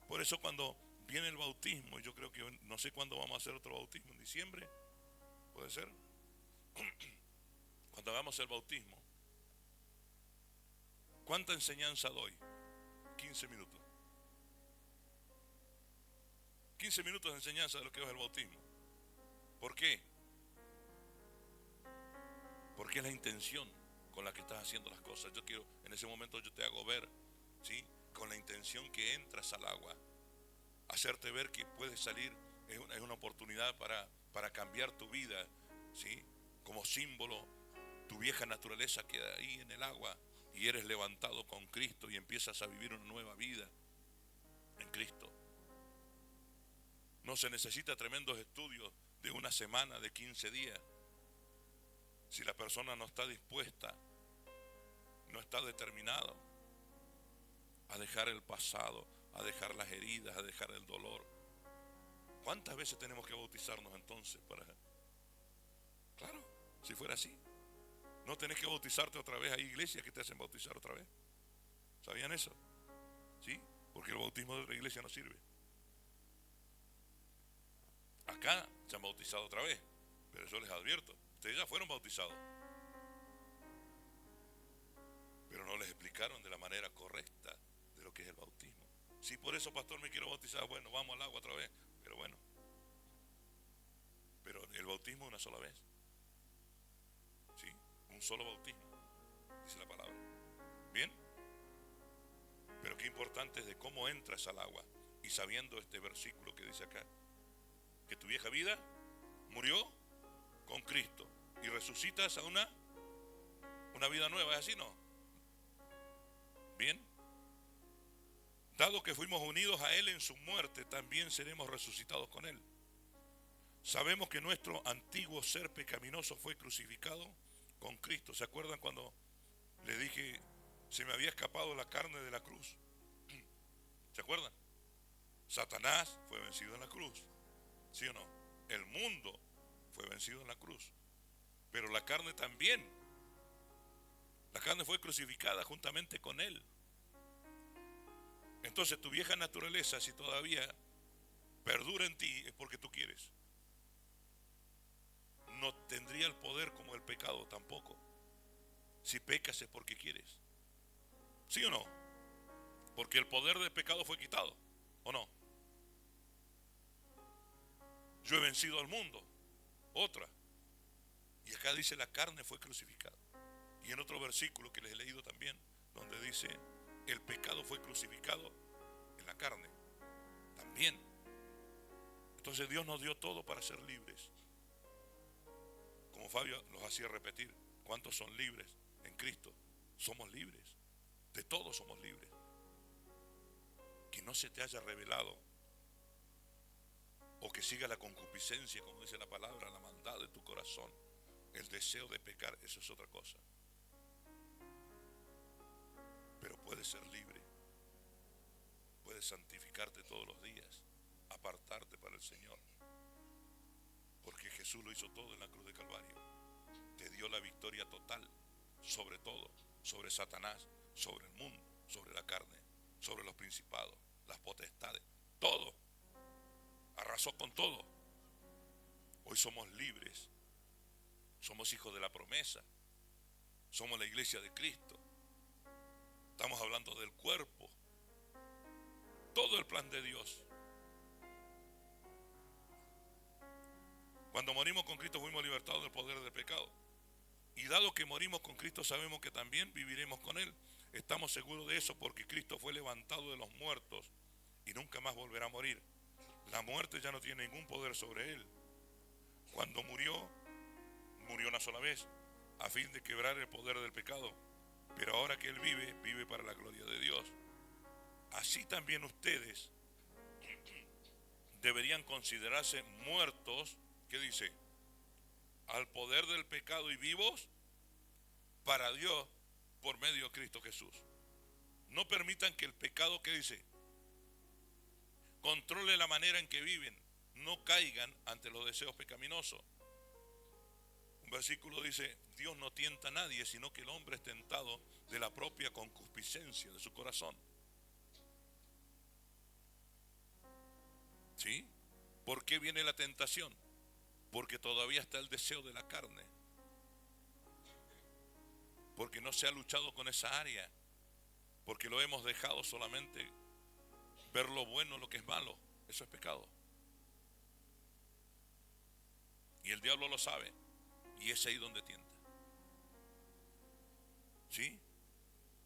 Por eso cuando viene el bautismo, yo creo que no sé cuándo vamos a hacer otro bautismo, en diciembre, puede ser. Cuando hagamos el bautismo, ¿cuánta enseñanza doy? 15 minutos. 15 minutos de enseñanza de lo que es el bautismo. ¿Por qué? Porque es la intención con la que estás haciendo las cosas. Yo quiero, en ese momento yo te hago ver, ¿sí?, con la intención que entras al agua, hacerte ver que puedes salir, es una oportunidad para cambiar tu vida, ¿sí? Como símbolo, tu vieja naturaleza queda ahí en el agua y eres levantado con Cristo y empiezas a vivir una nueva vida en Cristo. No se necesita tremendos estudios de una semana, de 15 días. Si la persona no está dispuesta, no está determinado a dejar el pasado, a dejar las heridas, a dejar el dolor. ¿Cuántas veces tenemos que bautizarnos entonces para? Claro, si fuera así, no tenés que bautizarte otra vez. Hay iglesias que te hacen bautizar otra vez. ¿Sabían eso? ¿Sí? Porque el bautismo de otra iglesia no sirve. Acá se han bautizado otra vez, pero yo les advierto, ustedes ya fueron bautizados, pero no les explicaron de la manera correcta de lo que es el bautismo. Si por eso, pastor, me quiero bautizar, bueno, vamos al agua otra vez, pero bueno. Pero el bautismo es una sola vez. ¿Sí? Un solo bautismo, dice la palabra. ¿Bien? Pero qué importante es de cómo entras al agua. Y sabiendo este versículo que dice acá, que tu vieja vida murió con Cristo y resucitas a una vida nueva. ¿Es así, no? Bien. Dado que fuimos unidos a Él en su muerte, también seremos resucitados con Él. Sabemos que nuestro antiguo ser pecaminoso fue crucificado con Cristo. ¿Se acuerdan cuando le dije, se me había escapado la carne de la cruz? ¿Se acuerdan? Satanás fue vencido en la cruz. ¿Sí o no? El mundo fue vencido en la cruz. Pero la carne también. La carne fue crucificada juntamente con Él. Entonces tu vieja naturaleza, si todavía perdura en ti, es porque tú quieres. No tendría el poder como el pecado tampoco. Si pecas es porque quieres. ¿Sí o no? Porque el poder del pecado fue quitado, ¿o no? Yo he vencido al mundo. Otra. Y acá dice la carne fue crucificada. Y en otro versículo que les he leído también, donde dice el pecado fue crucificado en la carne también. Entonces Dios nos dio todo para ser libres. Como Fabio los hacía repetir, ¿cuántos son libres en Cristo? Somos libres, de todos somos libres. Que no se te haya revelado o que siga la concupiscencia, como dice la palabra, la maldad de tu corazón, el deseo de pecar, eso es otra cosa. Pero puedes ser libre, puedes santificarte todos los días, apartarte para el Señor, porque Jesús lo hizo todo en la cruz de Calvario. Te dio la victoria total sobre todo, sobre Satanás, sobre el mundo, sobre la carne, sobre los principados, las potestades, todo. Arrasó con todo. Hoy somos libres, somos hijos de la promesa, somos la iglesia de Cristo. Estamos hablando del cuerpo, todo el plan de Dios. Cuando morimos con Cristo fuimos libertados del poder del pecado. Y dado que morimos con Cristo, sabemos que también viviremos con Él. Estamos seguros de eso porque Cristo fue levantado de los muertos y nunca más volverá a morir. La muerte ya no tiene ningún poder sobre Él. Cuando murió, murió una sola vez, a fin de quebrar el poder del pecado. Pero ahora que Él vive, vive para la gloria de Dios. Así también ustedes deberían considerarse muertos, ¿qué dice? Al poder del pecado y vivos para Dios por medio de Cristo Jesús. No permitan que el pecado, ¿qué dice? Controle la manera en que viven. No caigan ante los deseos pecaminosos. Un versículo dice, Dios no tienta a nadie, sino que el hombre es tentado de la propia concupiscencia de su corazón. ¿Sí? ¿Por qué viene la tentación? Porque todavía está el deseo de la carne. Porque no se ha luchado con esa área. Porque lo hemos dejado solamente ver lo bueno, lo que es malo. Eso es pecado. Y el diablo lo sabe. Y es ahí donde tienta. ¿Sí?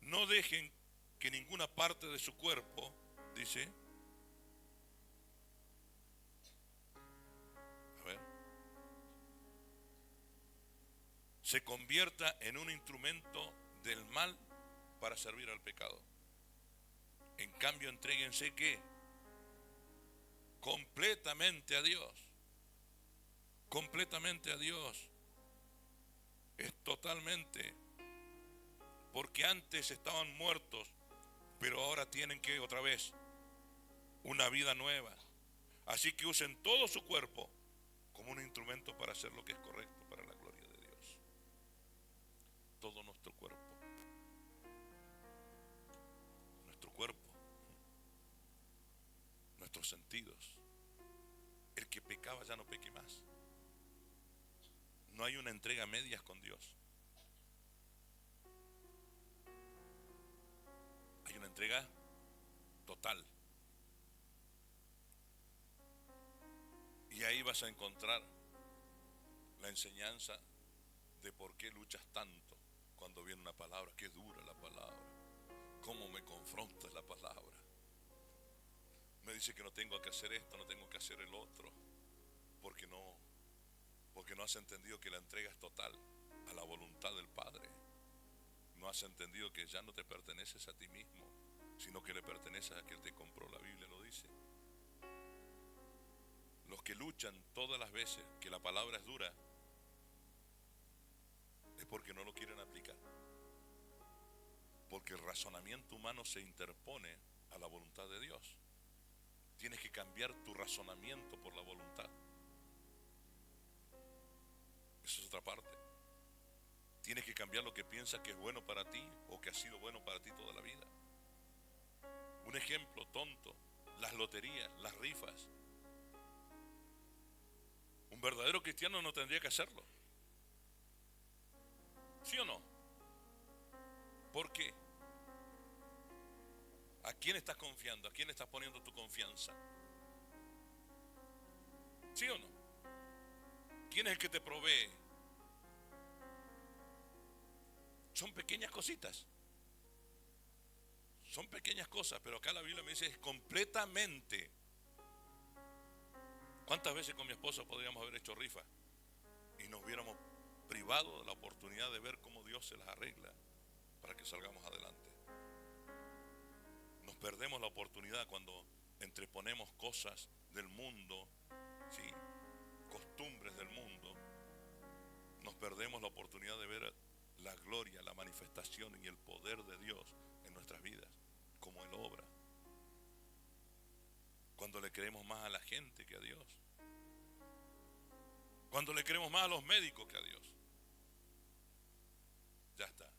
No dejen que ninguna parte de su cuerpo, dice, se convierta en un instrumento del mal para servir al pecado. En cambio, entréguense ¿qué? Completamente a Dios. Completamente a Dios. Es totalmente. Porque antes estaban muertos, pero ahora tienen que otra vez una vida nueva. Así que usen todo su cuerpo como un instrumento para hacer lo que es correcto para la gloria de Dios. Todo nuestro cuerpo. Nuestro cuerpo. Nuestros sentidos. El que pecaba ya no peque más. No hay una entrega a medias con Dios. Hay una entrega total. Y ahí vas a encontrar la enseñanza de por qué luchas tanto cuando viene una palabra. Qué dura la palabra. Cómo me confronta la palabra. Me dice que no tengo que hacer esto, no tengo que hacer el otro. Porque no has entendido que la entrega es total a la voluntad del Padre. No has entendido que ya no te perteneces a ti mismo, sino que le perteneces a quien te compró. La Biblia lo dice. Los que luchan todas las veces que la palabra es dura es porque no lo quieren aplicar. Porque el razonamiento humano se interpone a la voluntad de Dios. Tienes que cambiar tu razonamiento por la voluntad. Esa es otra parte. Tienes que cambiar lo que piensas que es bueno para ti o que ha sido bueno para ti toda la vida. Un ejemplo tonto, las loterías, las rifas. Un verdadero cristiano no tendría que hacerlo. ¿Sí o no? ¿Por qué? ¿A quién estás confiando? ¿A quién estás poniendo tu confianza? ¿Sí o no? ¿Quién es el que te provee? Son pequeñas cositas. Son pequeñas cosas, pero acá la Biblia me dice es completamente. ¿Cuántas veces con mi esposa podríamos haber hecho rifa y nos hubiéramos privado de la oportunidad de ver cómo Dios se las arregla para que salgamos adelante? Nos perdemos la oportunidad cuando entreponemos cosas del mundo, ¿sí? Costumbres del mundo. Nos perdemos la oportunidad de ver la gloria, la manifestación y el poder de Dios en nuestras vidas, como Él obra. Cuando le creemos más a la gente que a Dios. Cuando le creemos más a los médicos que a Dios. Ya está.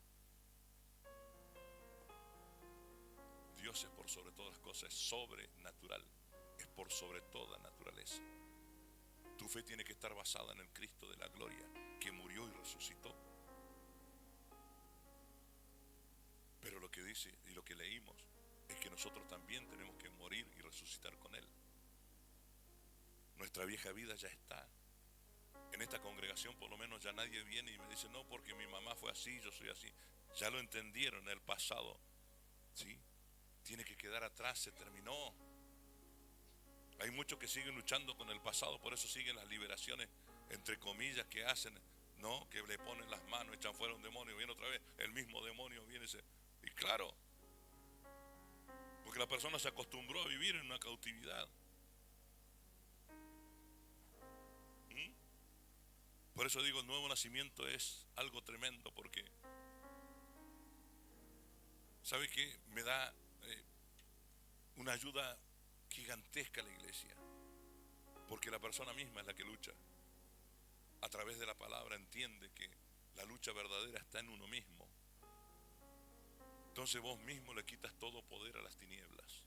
Dios es por sobre todas las cosas, es sobrenatural, es por sobre toda naturaleza. Tu fe tiene que estar basada en el Cristo de la gloria, que murió y resucitó. Pero lo que dice y lo que leímos es que nosotros también tenemos que morir y resucitar con Él. Nuestra vieja vida ya está. En esta congregación por lo menos ya nadie viene y me dice, no, porque mi mamá fue así, yo soy así. Ya lo entendieron en el pasado, ¿sí? Tiene que quedar atrás, se terminó. Hay muchos que siguen luchando con el pasado, por eso siguen las liberaciones, entre comillas, que hacen, ¿no? Que le ponen las manos, echan fuera un demonio, viene otra vez, el mismo demonio viene. Y claro, porque la persona se acostumbró a vivir en una cautividad. Por eso digo, el nuevo nacimiento es algo tremendo, porque ¿sabe qué? Me da una ayuda gigantesca a la iglesia, porque la persona misma es la que lucha. A través de la palabra entiende que la lucha verdadera está en uno mismo. Entonces vos mismo le quitas todo poder a las tinieblas.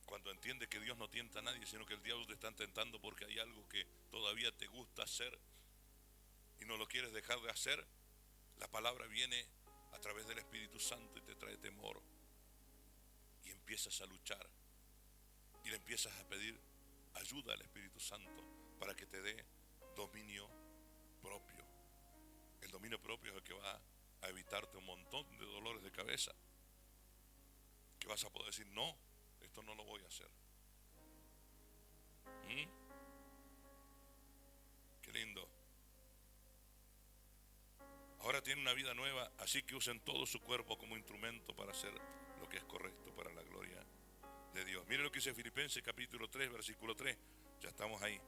Cuando entiende que Dios no tienta a nadie, sino que el diablo te está tentando porque hay algo que todavía te gusta hacer y no lo quieres dejar de hacer, la palabra viene a través del Espíritu Santo y te trae temor. Y empiezas a luchar y le empiezas a pedir ayuda al Espíritu Santo para que te dé dominio propio. El dominio propio es el que va a evitarte un montón de dolores de cabeza, que vas a poder decir, no, esto no lo voy a hacer. Qué lindo. Ahora tienen una vida nueva, así que usen todo su cuerpo como instrumento para hacer lo que es correcto para la gloria de Dios. Mire lo que dice Filipenses capítulo 3, versículo 3. Ya estamos ahí.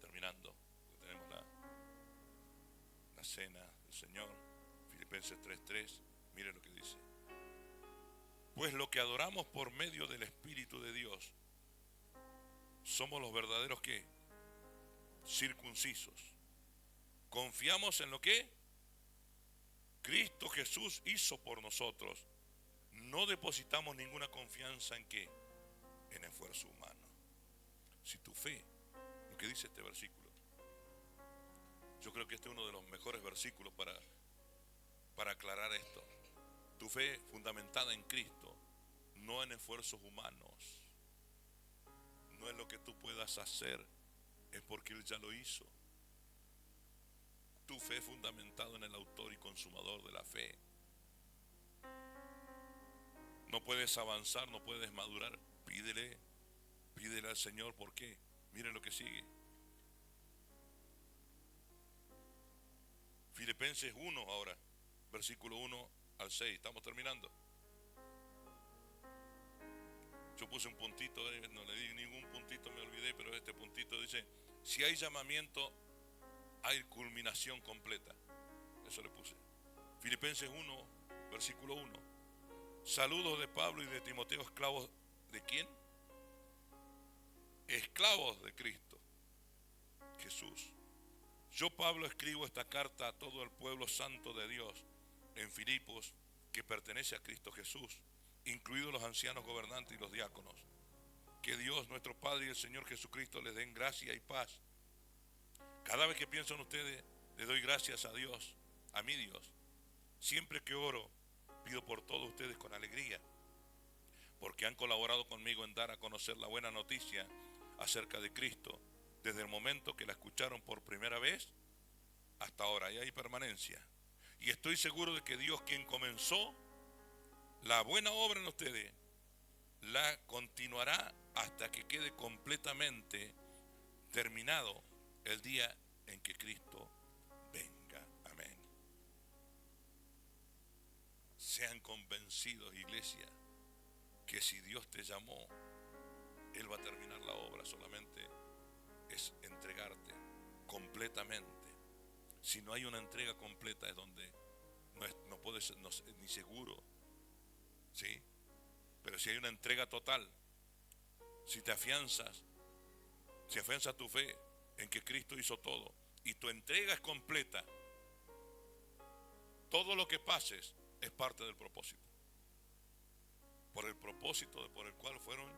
Terminando. Tenemos la cena del Señor. Filipenses 3:3. Mire lo que dice. Pues lo que adoramos por medio del Espíritu de Dios, somos los verdaderos ¿qué? Circuncisos. Confiamos en lo que Cristo Jesús hizo por nosotros. No depositamos ninguna confianza en qué, en esfuerzo humano. Si tu fe, lo que dice este versículo, yo creo que este es uno de los mejores versículos para aclarar esto. Tu fe fundamentada en Cristo, no en esfuerzos humanos, no es lo que tú puedas hacer, es porque Él ya lo hizo. Tu fe fundamentada en el autor y consumador de la fe. No puedes avanzar, no puedes madurar. Pídele al Señor. ¿Por qué? Miren lo que sigue. Filipenses 1 ahora, versículo 1 al 6. Estamos terminando. Yo puse un puntito, no le di ningún puntito, me olvidé, pero este puntito dice, si hay llamamiento, hay culminación completa. Eso le puse. Filipenses 1, versículo 1. Saludos de Pablo y de Timoteo, esclavos ¿de quién? Esclavos de Cristo Jesús. Yo, Pablo, escribo esta carta a todo el pueblo santo de Dios en Filipos, que pertenece a Cristo Jesús, incluidos los ancianos gobernantes y los diáconos. Que Dios, nuestro Padre y el Señor Jesucristo les den gracia y paz. Cada vez que pienso en ustedes, le doy gracias a Dios, a mi Dios. Siempre que oro, pido por todos ustedes con alegría, porque han colaborado conmigo en dar a conocer la buena noticia acerca de Cristo, desde el momento que la escucharon por primera vez hasta ahora, y hay permanencia. Y estoy seguro de que Dios, quien comenzó la buena obra en ustedes, la continuará hasta que quede completamente terminado el día en que Cristo venga. Amén. Sean convencidos, iglesia, que si Dios te llamó, Él va a terminar la obra. Solamente es entregarte completamente. Si no hay una entrega completa, es donde no puede ser ni seguro, ¿sí? Pero si hay una entrega total, si te afianzas, si afianzas tu fe en que Cristo hizo todo y tu entrega es completa, todo lo que pases es parte del propósito, por el propósito por el cual fueron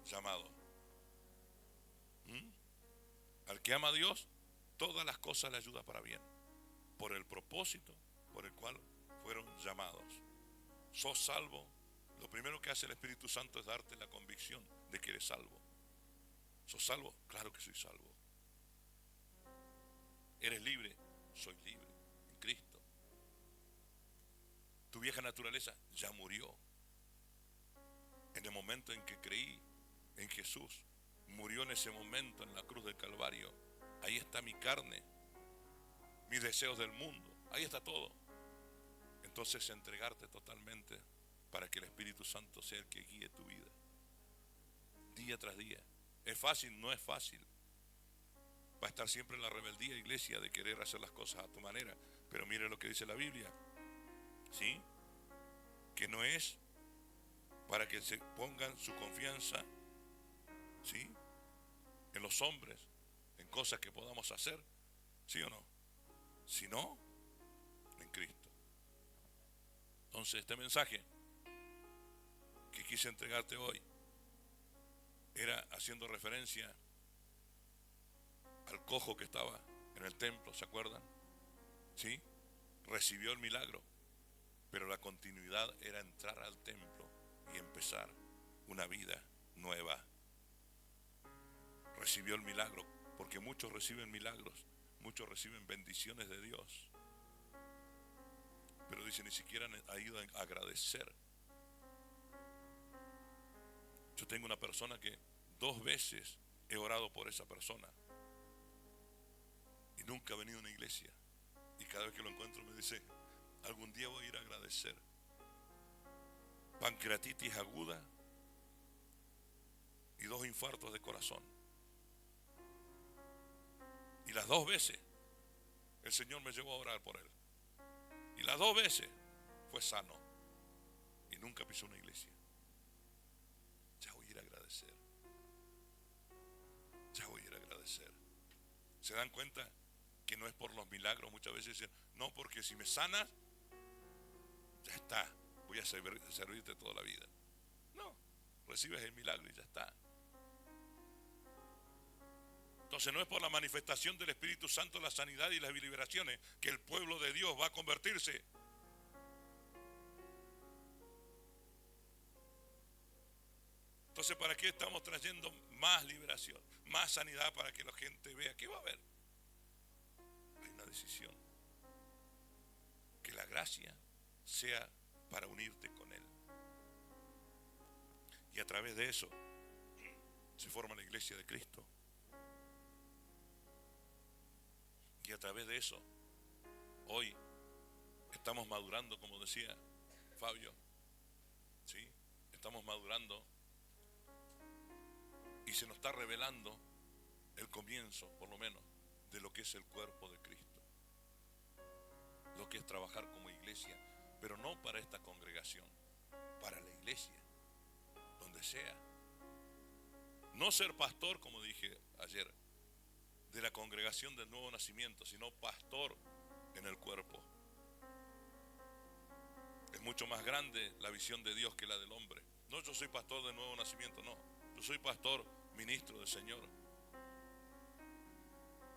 llamados. Al que ama a Dios, todas las cosas le ayudan para bien, por el propósito por el cual fueron llamados. Sos salvo. Lo primero que hace el Espíritu Santo es darte la convicción de que eres salvo. ¿Sos salvo? Claro que soy salvo. ¿Eres libre? Soy libre en Cristo. Tu vieja naturaleza ya murió. En el momento en que creí en Jesús, murió en ese momento en la cruz del Calvario. Ahí está mi carne, mis deseos del mundo, ahí está todo. Entonces entregarte totalmente para que el Espíritu Santo sea el que guíe tu vida, día tras día. ¿Es fácil? No es fácil. Va a estar siempre en la rebeldía, iglesia, de querer hacer las cosas a tu manera. Pero mire lo que dice la Biblia, ¿sí? Que no es para que se pongan su confianza, ¿sí?, en los hombres, en cosas que podamos hacer, ¿sí o no? Sino en Cristo. Entonces este mensaje que quise entregarte hoy era haciendo referencia al cojo que estaba en el templo, ¿se acuerdan? ¿Sí? Recibió el milagro, pero la continuidad era entrar al templo y empezar una vida nueva. Recibió el milagro, porque muchos reciben milagros, muchos reciben bendiciones de Dios, pero dice, ni siquiera ha ido a agradecer. Yo tengo una persona que 2 veces he orado por esa persona y nunca ha venido a una iglesia, y cada vez que lo encuentro me dice, algún día voy a ir a agradecer. Pancreatitis aguda y 2 infartos de corazón, y las 2 veces el Señor me llevó a orar por él, y las 2 veces fue sano y nunca pisó una iglesia. Ya voy a ir a agradecer, ya voy a ir a agradecer. ¿Se dan cuenta que no es por los milagros? Muchas veces dicen, no, porque si me sanas, ya está, voy a servirte toda la vida. No, recibes el milagro y ya está. Entonces no es por la manifestación del Espíritu Santo, la sanidad y las liberaciones, que el pueblo de Dios va a convertirse. Entonces, ¿para qué estamos trayendo más liberación, más sanidad, para que la gente vea qué va a haber? Hay una decisión, que la gracia sea para unirte con Él. Y a través de eso se forma la iglesia de Cristo. Y a través de eso, hoy estamos madurando, como decía Fabio, ¿sí? Estamos madurando y se nos está revelando el comienzo, por lo menos, de lo que es el cuerpo de Cristo. Lo que es trabajar como iglesia, pero no para esta congregación, para la iglesia, donde sea. No ser pastor, como dije ayer, de la congregación del nuevo nacimiento, sino pastor en el cuerpo. Es mucho más grande la visión de Dios que la del hombre. No, yo soy pastor del nuevo nacimiento, no. Yo soy pastor, ministro del Señor,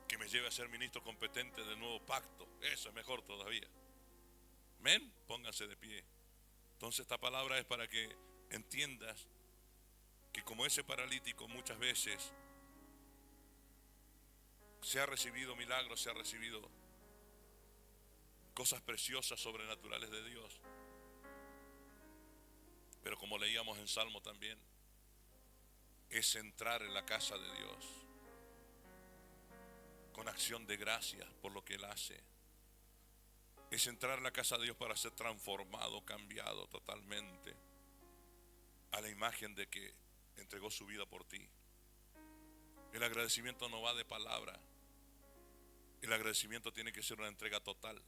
que me lleve a ser ministro competente del nuevo pacto. Eso es mejor todavía. Amén. Pónganse de pie. Entonces esta palabra es para que entiendas que como ese paralítico muchas veces se ha recibido milagros, se ha recibido cosas preciosas, sobrenaturales de Dios. Pero como leíamos en Salmo también, es entrar en la casa de Dios con acción de gracias por lo que Él hace. Es entrar en la casa de Dios para ser transformado, cambiado totalmente a la imagen de que entregó su vida por ti. El agradecimiento no va de palabra. El agradecimiento tiene que ser una entrega total.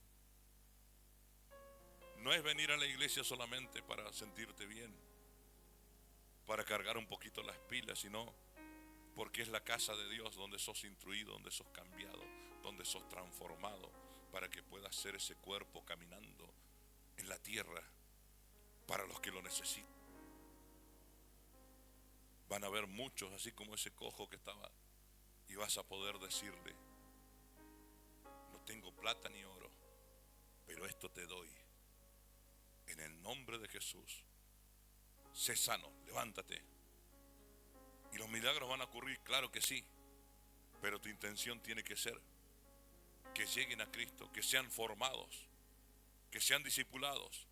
No es venir a la iglesia solamente para sentirte bien, para cargar un poquito las pilas, sino porque es la casa de Dios donde sos instruido, donde sos cambiado, donde sos transformado, para que puedas ser ese cuerpo caminando en la tierra para los que lo necesitan. Van a haber muchos, así como ese cojo que estaba, y vas a poder decirle: no tengo plata ni oro, pero esto te doy. En el nombre de Jesús, sé sano, levántate. Y los milagros van a ocurrir, claro que sí, pero tu intención tiene que ser que lleguen a Cristo, que sean formados, que sean discipulados,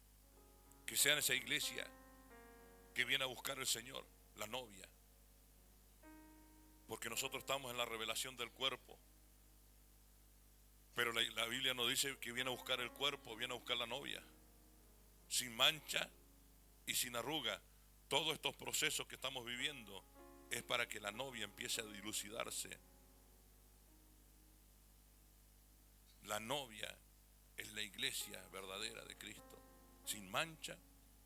que sean esa iglesia que viene a buscar al Señor, la novia. Porque nosotros estamos en la revelación del cuerpo, pero la Biblia nos dice que viene a buscar el cuerpo, viene a buscar la novia, sin mancha y sin arruga. Todos estos procesos que estamos viviendo es para que la novia empiece a dilucidarse. La novia es la iglesia verdadera de Cristo, sin mancha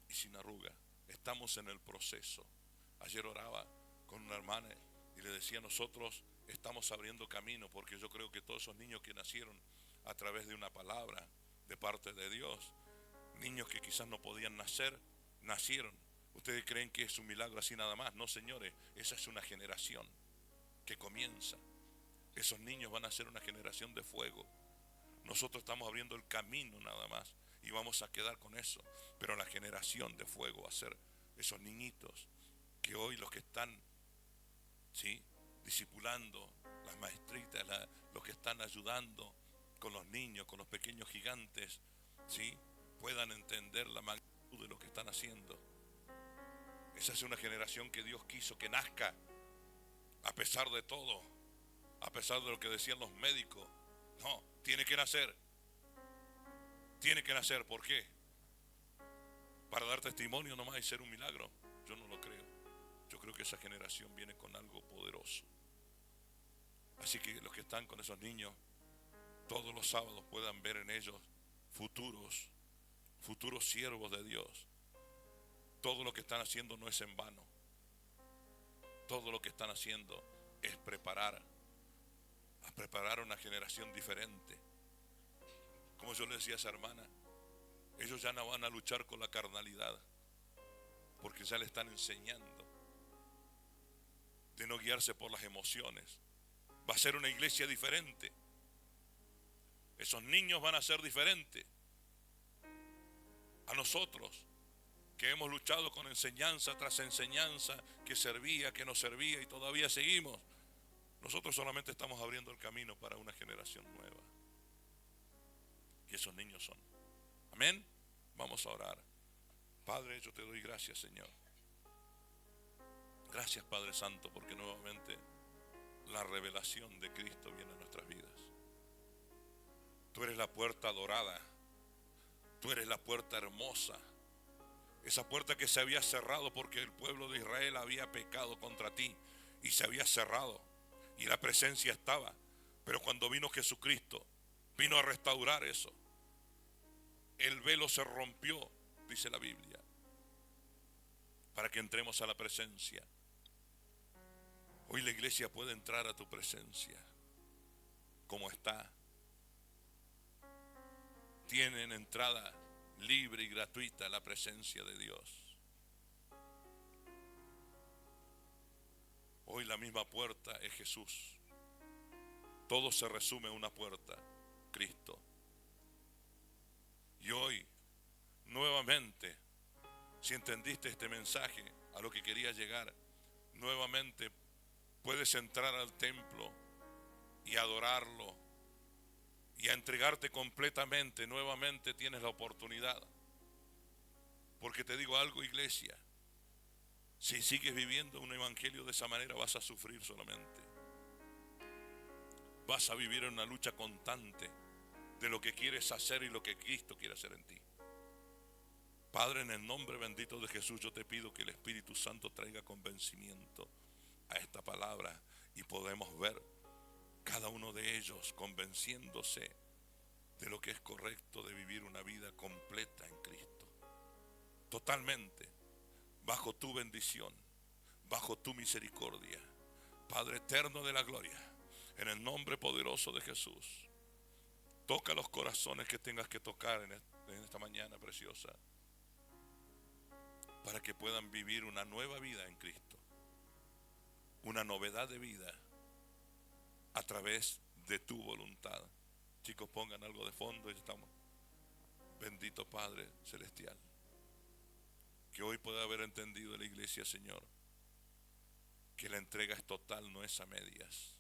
y sin arruga. Estamos en el proceso. Ayer oraba con una hermana y le decía: nosotros estamos abriendo camino, porque yo creo que todos esos niños que nacieron a través de una palabra de parte de Dios, niños que quizás no podían nacer, nacieron. ¿Ustedes creen que es un milagro así nada más? No, señores, esa es una generación que comienza. Esos niños van a ser una generación de fuego. Nosotros estamos abriendo el camino nada más y vamos a quedar con eso. Pero la generación de fuego va a ser esos niñitos que hoy los que están, ¿sí?, discipulando, las maestritas, los que están ayudando con los niños, con los pequeños gigantes, ¿sí?, puedan entender la magnitud de lo que están haciendo. Esa es una generación que Dios quiso que nazca, a pesar de todo, a pesar de lo que decían los médicos. No, tiene que nacer. Tiene que nacer. ¿Por qué? Para dar testimonio nomás y ser un milagro. Yo no lo creo. Yo creo que esa generación viene con algo poderoso. Así que los que están con esos niños, todos los sábados puedan ver en ellos futuros siervos de Dios. Todo lo que están haciendo no es en vano. Todo lo que están haciendo es preparar una generación diferente. Como yo le decía a esa hermana, ellos ya no van a luchar con la carnalidad, porque ya le están enseñando de no guiarse por las emociones. Va a ser una iglesia diferente. Esos niños van a ser diferentes a nosotros, que hemos luchado con enseñanza tras enseñanza, que servía, que no servía y todavía seguimos. Nosotros solamente estamos abriendo el camino para una generación nueva. Y esos niños son. Amén. Vamos a orar. Padre, yo te doy gracias, Señor. Gracias, Padre Santo, porque nuevamente la revelación de Cristo viene a nuestras vidas. Tú eres la puerta dorada. Tú eres la puerta hermosa. Esa puerta que se había cerrado porque el pueblo de Israel había pecado contra ti y se había cerrado y la presencia estaba. Pero cuando vino Jesucristo, vino a restaurar eso. El velo se rompió, dice la Biblia, para que entremos a la presencia. Hoy la iglesia puede entrar a tu presencia como está. Tienen entrada libre y gratuita a la presencia de Dios. Hoy la misma puerta es Jesús. Todo se resume en una puerta, Cristo. Y hoy, nuevamente, si entendiste este mensaje a lo que quería llegar, nuevamente puedes entrar al templo y adorarlo y a entregarte completamente, nuevamente tienes la oportunidad. Porque te digo algo, iglesia, si sigues viviendo un evangelio de esa manera vas a sufrir solamente. Vas a vivir en una lucha constante de lo que quieres hacer y lo que Cristo quiere hacer en ti. Padre, en el nombre bendito de Jesús, yo te pido que el Espíritu Santo traiga convencimiento a esta palabra y podemos ver cada uno de ellos convenciéndose de lo que es correcto de vivir una vida completa en Cristo. Totalmente, bajo tu bendición, bajo tu misericordia. Padre eterno de la gloria, en el nombre poderoso de Jesús, toca los corazones que tengas que tocar en esta mañana preciosa, para que puedan vivir una nueva vida en Cristo, una novedad de vida a través de tu voluntad. Chicos, pongan algo de fondo y estamos. Bendito Padre Celestial, que hoy pueda haber entendido la iglesia, Señor, que la entrega es total, no es a medias.